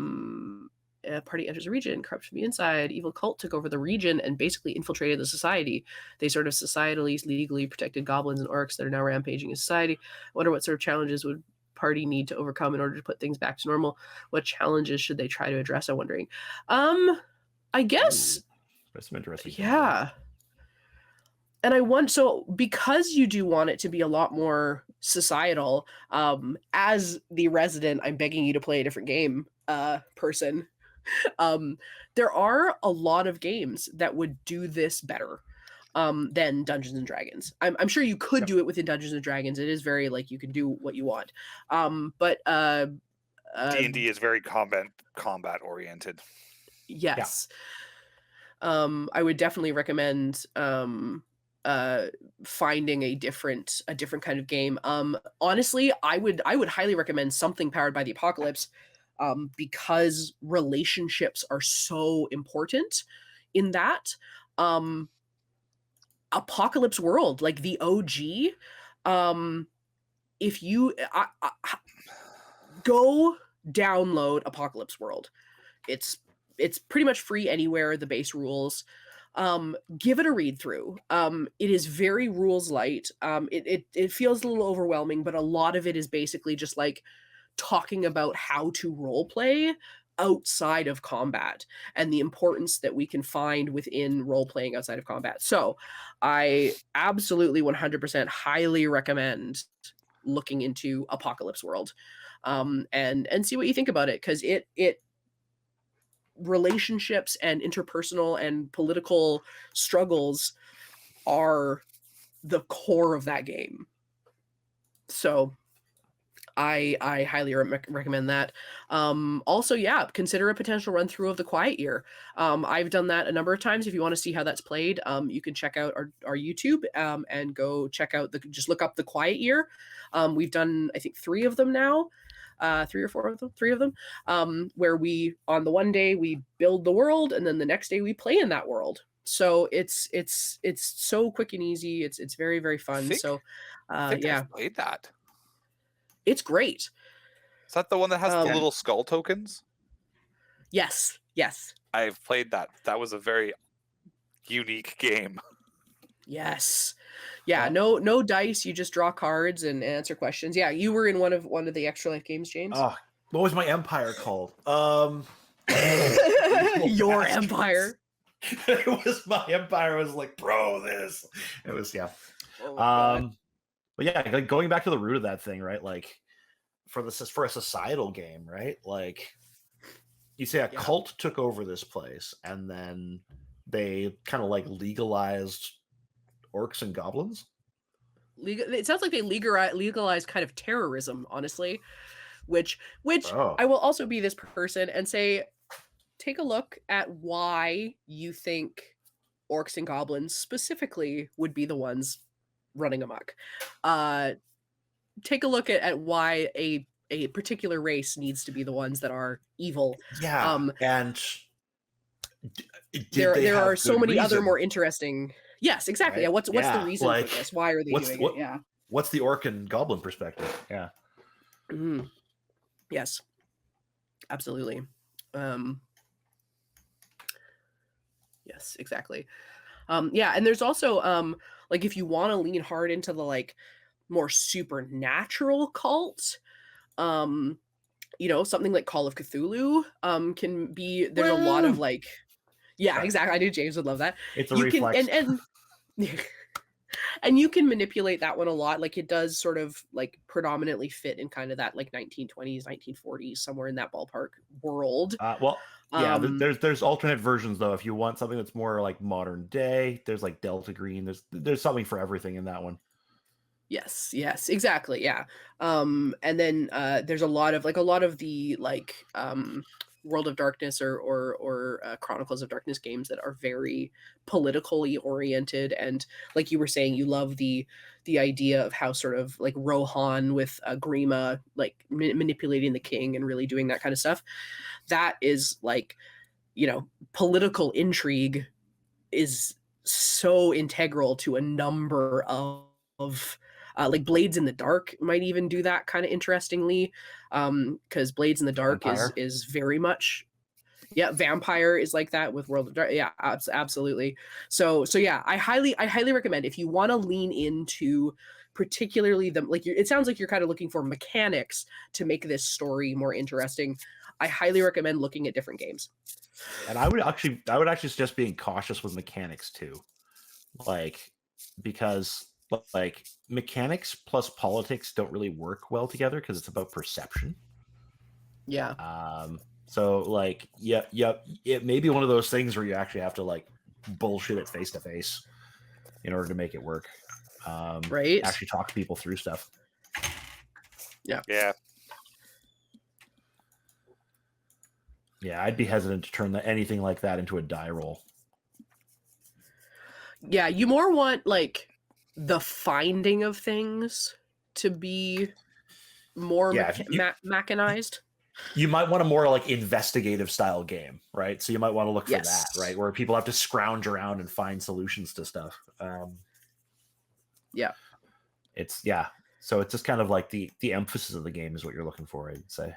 party enters a region, corrupt from the inside. Evil cult took over the region and basically infiltrated the society. They sort of societally, legally protected goblins and orcs that are now rampaging in society. I wonder what sort of challenges would party need to overcome in order to put things back to normal. What challenges should they try to address? I'm wondering. I guess,
Ooh, that's some interesting things there.
yeah. And I want, so because you do want it to be a lot more societal, as the resident, I'm begging you to play a different game, person. There are a lot of games that would do this better than Dungeons and Dragons. I'm sure you could do it within Dungeons and Dragons. It is very like you can do what you want. But
D&D is very combat oriented.
yes. I would definitely recommend finding a different kind of game. Honestly, I would highly recommend something powered by the apocalypse, because relationships are so important in that. Apocalypse World, like the OG, if you go download Apocalypse World. It's pretty much free anywhere, the base rules. Give it a read through. It is very rules light. It feels a little overwhelming, but a lot of it is basically just like talking about how to role play outside of combat and the importance that we can find within role playing outside of combat. So I absolutely 100% highly recommend looking into Apocalypse World, and see what you think about it, because it relationships and interpersonal and political struggles are the core of that game. So I highly recommend that. Also, yeah, consider a potential run through of the Quiet Year. I've done that a number of times. If you want to see how that's played, you can check out our YouTube, and go check out just look up the Quiet Year. We've done, I think, 3 of them now. 3 or 4 of them, 3 of them, where we, on the one day we build the world and then the next day we play in that world. So it's so quick and easy. It's very, very fun.
I think
yeah,
I've played that.
it's great.
Is that the one that has the
Yeah.
little skull tokens?
Yes.
I've played that. That was a very unique game.
Yes. Yeah, no dice, you just draw cards and answer questions. Yeah, you were in one of the Extra Life games, James.
Oh, what was my empire called?
Your empire.
It was my empire. Was like, bro, this. It was, yeah.
Oh my God.
But yeah, like going back to the root of that thing, right? Like for a societal game, right? Like you say a cult took over this place, and then they kind of like legalized orcs and goblins.
It sounds like they legalized kind of terrorism, honestly. Which
Oh.
I will also be this person and say, take a look at why you think orcs and goblins specifically would be the ones running amok. Take a look at why a particular race needs to be the ones that are evil.
Yeah, and
there are so many other more interesting. Yes, exactly.
Right?
What's the reason
like,
for this? Why are they doing it? Yeah.
What's the orc and goblin perspective? Yeah.
Mm-hmm. Yes. Absolutely. Yes, exactly. Yeah, and there's also like if you want to lean hard into the like more supernatural cult, something like Call of Cthulhu can be, there's a lot of like, yeah,
Sorry.
Exactly. I knew James would love that.
It's a
you
reflex.
Can and you can manipulate that one a lot. Like it does sort of like predominantly fit in kind of that like 1920s, 1940s, somewhere in that ballpark world.
There's alternate versions though. If you want something that's more like modern day, there's like Delta Green. There's something for everything in that one.
Yes, exactly. Yeah. And then there's a lot of the like World of Darkness or Chronicles of Darkness games that are very politically oriented, and like you were saying, you love the idea of how sort of like Rohan with Grima like manipulating the king and really doing that kind of stuff. That is like, you know, political intrigue is so integral to a number of like Blades in the Dark might even do that kind of interestingly, because Blades in the Dark
Vampire.
is very much, yeah, Vampire is like that with World of Dark. Yeah, absolutely. So yeah, I highly recommend if you want to lean into particularly the like it sounds like you're kind of looking for mechanics to make this story more interesting. I highly recommend looking at different games.
And I would actually suggest being cautious with mechanics too, like because like mechanics plus politics don't really work well together because it's about perception.
Yeah.
So like yeah, it may be one of those things where you actually have to like bullshit it face to face in order to make it work.
Right.
Actually talk to people through stuff.
Yeah.
Yeah.
Yeah, I'd be hesitant to turn anything like that into a die roll.
Yeah, you more want like the finding of things to be more mechanized.
You might want a more like investigative style game, right? So you might want to look for
Yes.
that, right? Where people have to scrounge around and find solutions to stuff.
Yeah.
So it's just kind of like the emphasis of the game is what you're looking for, I'd say.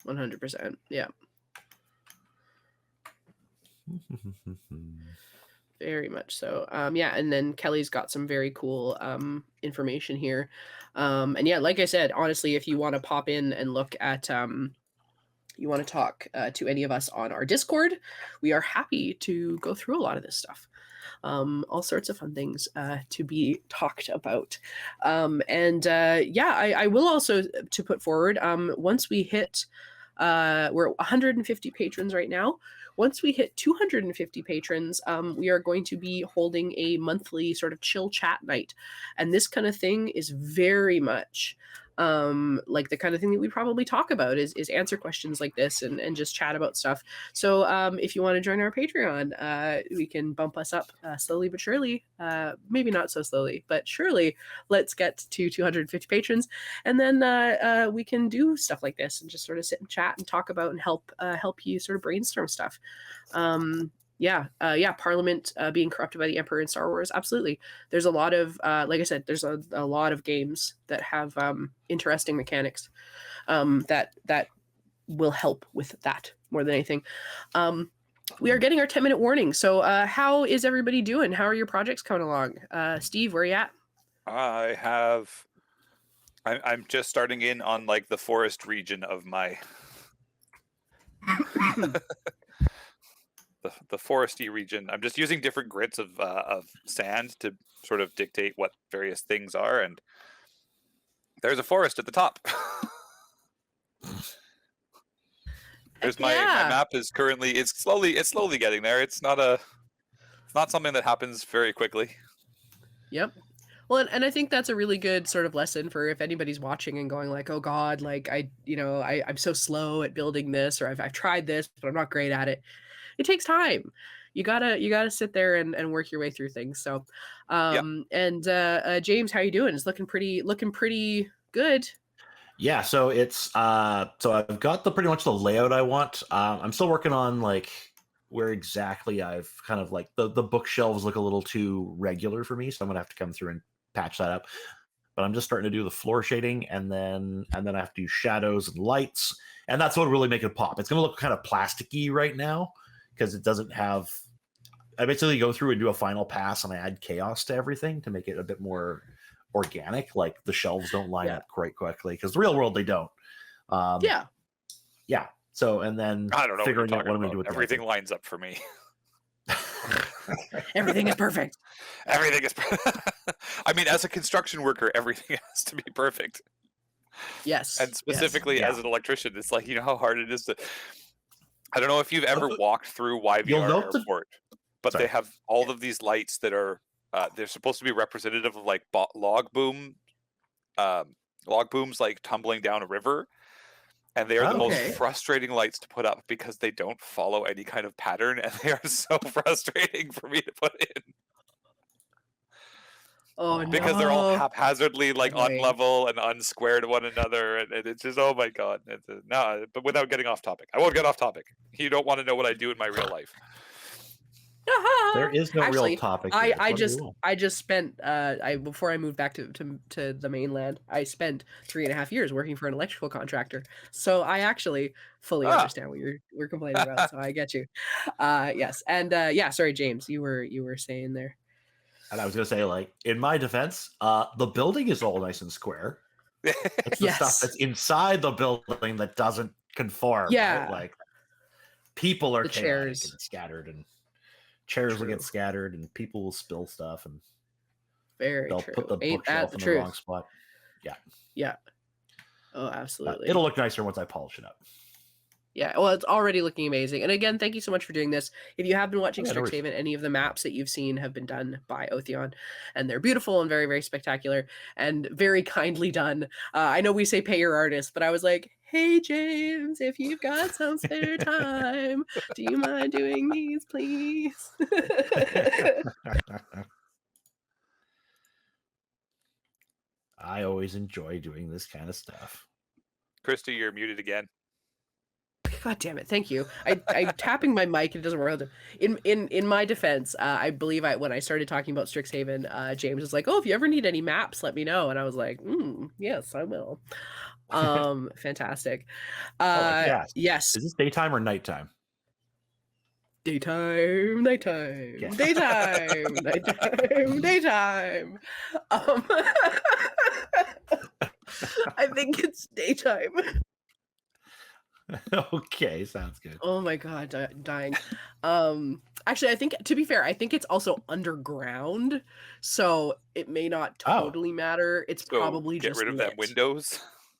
100%. Yeah. Very much so. Yeah, and then Kelly's got some very cool information here. And yeah, like I said, honestly, if you want to pop in and look at you want to talk to any of us on our Discord, we are happy to go through a lot of this stuff. All sorts of fun things to be talked about. I will also to put forward, once we hit we're 150 patrons right now. Once we hit 250 patrons, we are going to be holding a monthly sort of chill chat night. And this kind of thing is very much like the kind of thing that we probably talk about is answer questions like this and just chat about stuff. So if you want to join our Patreon, we can bump us up slowly but surely. Maybe not so slowly, but surely. Let's get to 250 patrons, and then we can do stuff like this and just sort of sit and chat and talk about and help you sort of brainstorm stuff. Parliament being corrupted by the Emperor in Star Wars. Absolutely. There's a lot of, like I said, there's a lot of games that have interesting mechanics that will help with that more than anything. We are getting our 10-minute warning. So how is everybody doing? How are your projects coming along? Steve, where are you at?
I'm just starting in on like the forest region of my the foresty region. I'm just using different grits of sand to sort of dictate what various things are, and there's a forest at the top. There's my map is currently it's slowly getting there. It's not something that happens very quickly.
Yep. Well, and I think that's a really good sort of lesson for if anybody's watching and going like, oh God, like I'm so slow at building this, or I've tried this, but I'm not great at it. It takes time. You gotta sit there and work your way through things. So, and James, how you doing? It's looking pretty good.
Yeah, so it's so I've got pretty much the layout I want. I'm still working on like where exactly I've kind of like the bookshelves look a little too regular for me, so I'm gonna have to come through and patch that up. But I'm just starting to do the floor shading, and then I have to do shadows and lights, and that's what really make it pop. It's gonna look kind of plasticky right now because it doesn't have. I basically go through and do a final pass, and I add chaos to everything to make it a bit more organic. Like the shelves don't line up quite quickly because the real world they don't. Yeah. So and then
I don't know
figuring out what I'm going to do with
everything lines up for me.
Everything is perfect.
Everything is. I mean, as a construction worker, everything has to be perfect.
Yes.
And specifically as an electrician, it's like, you know how hard it is to. I don't know if you've ever walked through YVR Airport, but they have all of these lights that are. They're supposed to be representative of like log booms like tumbling down a river, And they are the most
Okay.
frustrating lights to put up because they don't follow any kind of pattern, and they are so frustrating for me to put in
Oh
because they're all
no.
haphazardly like
Annoying.
unlevel and unsquared one another, and it's just, oh my god. No, but without getting off topic, I won't get off topic. You don't want to know what I do in my real life.
There is no real
Actually,
topic here.
I
What do you
just
want?
I just spent before I moved back to the mainland, I spent 3.5 years working for an electrical contractor. So I actually fully
Ah.
understand what we're complaining about. So I get you. Yes. And yeah, sorry, James, you were saying there.
And I was gonna say, like, in my defense, the building is all nice and square. It's the stuff
Yes.
that's inside the building that doesn't conform.
Yeah.
Right? Like, people are
The
chaotic
chairs.
and scattered, and chairs will
True.
get scattered, and people will spill stuff, and
Very
they'll
true.
put the
Ain't that
bookshelf
the
in the
truth?
wrong spot. Yeah.
Yeah. Oh, absolutely.
It'll look nicer once I polish it up.
Yeah, well, it's already looking amazing. And again, thank you so much for doing this. If you have been watching
Yeah, no worries.
Strixhaven, any of the maps that you've seen have been done by Otheon, and they're beautiful and very, very spectacular and very kindly done. I know we say pay your artist, but I was like, hey, James, if you've got some spare time, do you mind doing these, please?
I always enjoy doing this kind of stuff.
Christy, you're muted again.
God damn it! Thank you. I'm tapping my mic and it doesn't work. In my defense, I believe when I started talking about Strixhaven, James was like, "Oh, if you ever need any maps, let me know." And I was like, "Yes, I will." Fantastic.
Yes.
Yes.
Is this daytime or nighttime?
Daytime, nighttime,
Yeah.
daytime, nighttime, daytime. I think it's daytime.
Okay, sounds good.
Oh my god, dying. Actually, I think, to be fair, I think it's also underground, so it may not totally matter. It's
So
probably
get
just
rid of them
lit.
windows.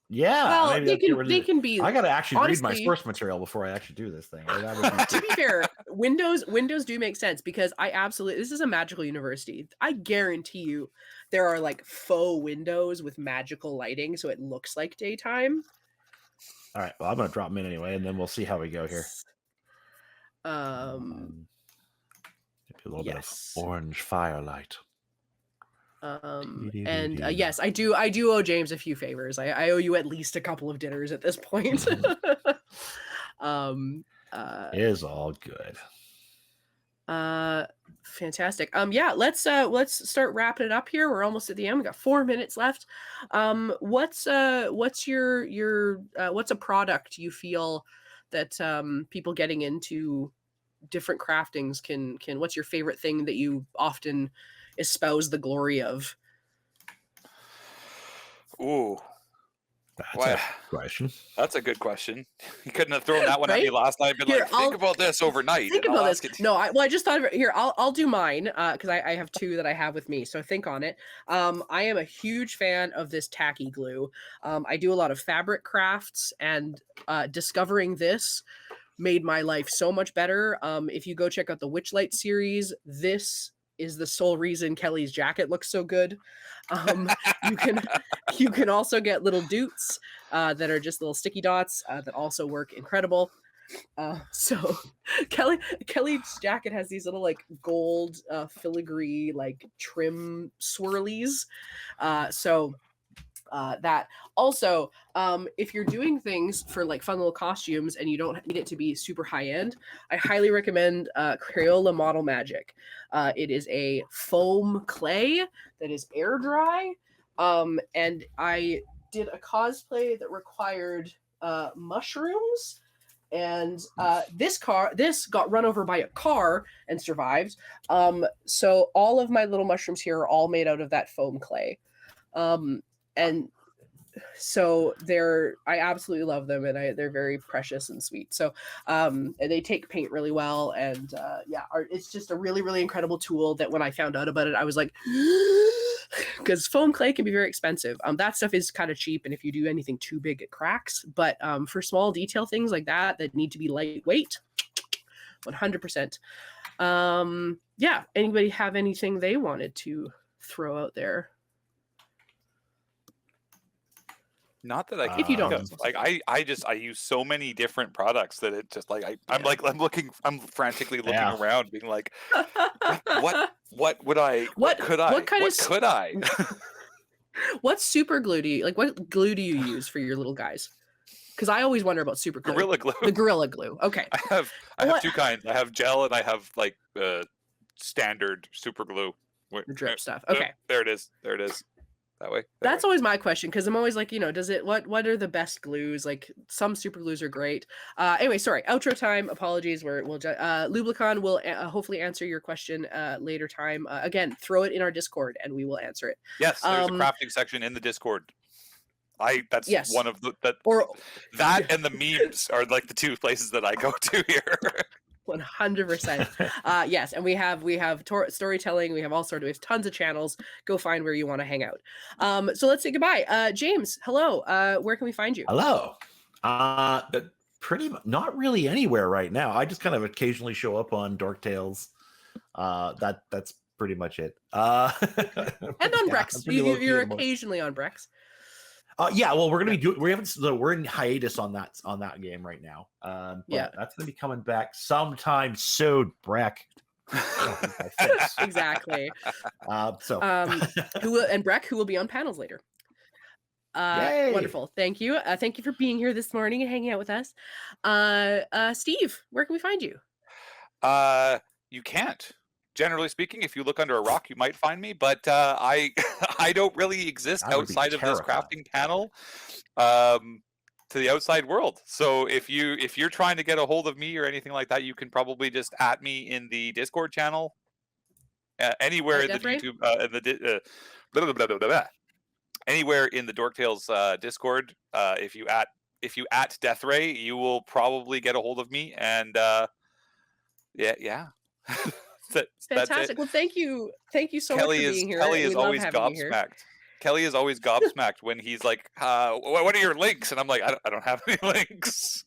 Yeah,
Well,
maybe
they
I'll get
can
rid of
they
it.
can be.
I gotta actually read my
honestly,
source material before I actually do this thing. That would be
to be fair, Windows do make sense because this is a magical university. I guarantee you there are like faux windows with magical lighting, so it looks like daytime.
All right, well, I'm gonna drop them in anyway, and then we'll see how we go here.
Maybe
a little bit of orange firelight.
And yes, I do owe James a few favors. I owe you at least a couple of dinners at this point.
It is all good.
Fantastic. Yeah, let's start wrapping it up here. We're almost at the end. We got 4 minutes left. What's your what's a product you feel that people getting into different craftings can what's your favorite thing that you often espouse the glory of?
Ooh,
That's a question.
That's a good question. You couldn't have thrown that one at me
Right?
last night. Been
Here,
like, think about this overnight.
Think
and I'll
about
ask
this.
it.
No, I just thought of it. Here, I'll do mine because I have two that I have with me. So think on it. I am a huge fan of this tacky glue. I do a lot of fabric crafts, and discovering this made my life so much better. If you go check out the Witchlight series, this is the sole reason Kelly's jacket looks so good. You can also get little doots that are just little sticky dots that also work incredible. So Kelly's jacket has these little like gold filigree like trim swirlies. That also, if you're doing things for like fun little costumes and you don't need it to be super high end, I highly recommend Crayola Model Magic. It is a foam clay that is air dry, and I did a cosplay that required mushrooms, and this got run over by a car and survived. So all of my little mushrooms here are all made out of that foam clay. And so I absolutely love them, and they're very precious and sweet. So and they take paint really well, and it's just a really, really incredible tool that when I found out about it, I was like, because foam clay can be very expensive. That stuff is kind of cheap, and if you do anything too big, it cracks. But for small detail things like that need to be lightweight, 100%. Anybody have anything they wanted to throw out there?
Not that I can
If you
think
don't
of. Like I use so many different products that it just like I'm frantically looking
Yeah.
around, being like, what would I? What could I?
what kind
What
of
could I?
what super glue do you like? What glue do you use for your little guys? Because I always wonder about super glue.
Gorilla Glue.
The Gorilla Glue. Okay.
I have
What-
two kinds. I have gel and I have like standard super glue.
The drip stuff. Okay.
There it is. There it is. That way.
That's always my question, because I'm always like, does it what are the best glues? Like, some super glues are great. Anyway, sorry, outro time. Apologies. Lublicon will hopefully answer your question later time. Again, throw it in our Discord and we will answer it.
Yes, there's a crafting section in the Discord. That's
Yes.
one of the
Or
and the memes are like the two places that I go to here.
100%. Yes, and we have storytelling. We have we have tons of channels. Go find where you want to hang out. So let's say goodbye. James, hello. Where can we find you?
Hello. Pretty much not really anywhere right now. I just kind of occasionally show up on Dork Tales. That's pretty much it. And
on Brex. You're occasionally on Brex.
Yeah, well, we're in hiatus on that game right now. But that's gonna be coming back sometime soon, Breck.
Exactly. Breck, who will be on panels later. Wonderful. Thank you. Thank you for being here this morning and hanging out with us. Steve, where can we find you?
You can't. Generally speaking, if you look under a rock, you might find me. But I don't really exist outside of this crafting panel to the outside world. So if you're trying to get a hold of me or anything like that, you can probably just @ me in the Discord channel, anywhere in the YouTube, anywhere in the Dork Tales Discord. If you @ Deathray, you will probably get a hold of me. And yeah.
Fantastic. Well, thank you so much for being here.
Kelly is always gobsmacked. Kelly is always gobsmacked when he's like, "What are your links?" And I'm like, "I don't have any links."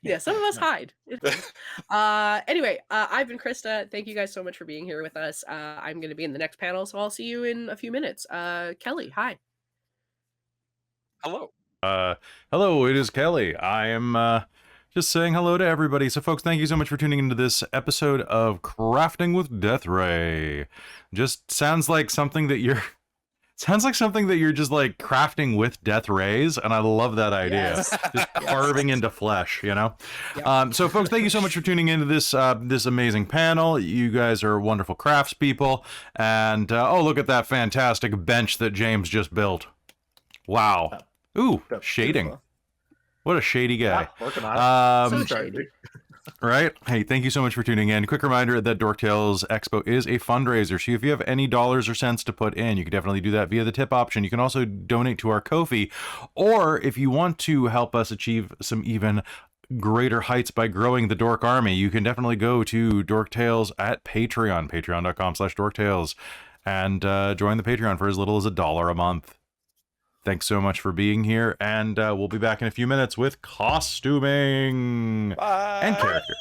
Yeah, some of us hide. Anyway, I've been Krista. Thank you guys so much for being here with us. I'm going to be in the next panel, so I'll see you in a few minutes. Kelly, hi.
Hello.
Hello. It is Kelly. I am. Just saying hello to everybody. So, folks, thank you so much for tuning into this episode of Crafting with Deathray. Just sounds like something that you're just like crafting with death rays, and I love that idea.
Yes.
Just carving into flesh, you know.
Yep.
So, folks, thank you so much for tuning into this this amazing panel. You guys are wonderful craftspeople, and oh, look at that fantastic bench that James just built. Wow. Ooh, shading.
Beautiful.
What a shady guy.
Yeah, working on it.
So shady.
Right? Hey, thank you so much for tuning in. Quick reminder that Dork Tales Expo is a fundraiser. So if you have any dollars or cents to put in, you can definitely do that via the tip option. You can also donate to our Ko-fi. Or if you want to help us achieve some even greater heights by growing the Dork Army, you can definitely go to Dork Tales at Patreon, patreon.com/dorktales, and join the Patreon for as little as $1 a month. Thanks so much for being here, and we'll be back in a few minutes with costuming and character.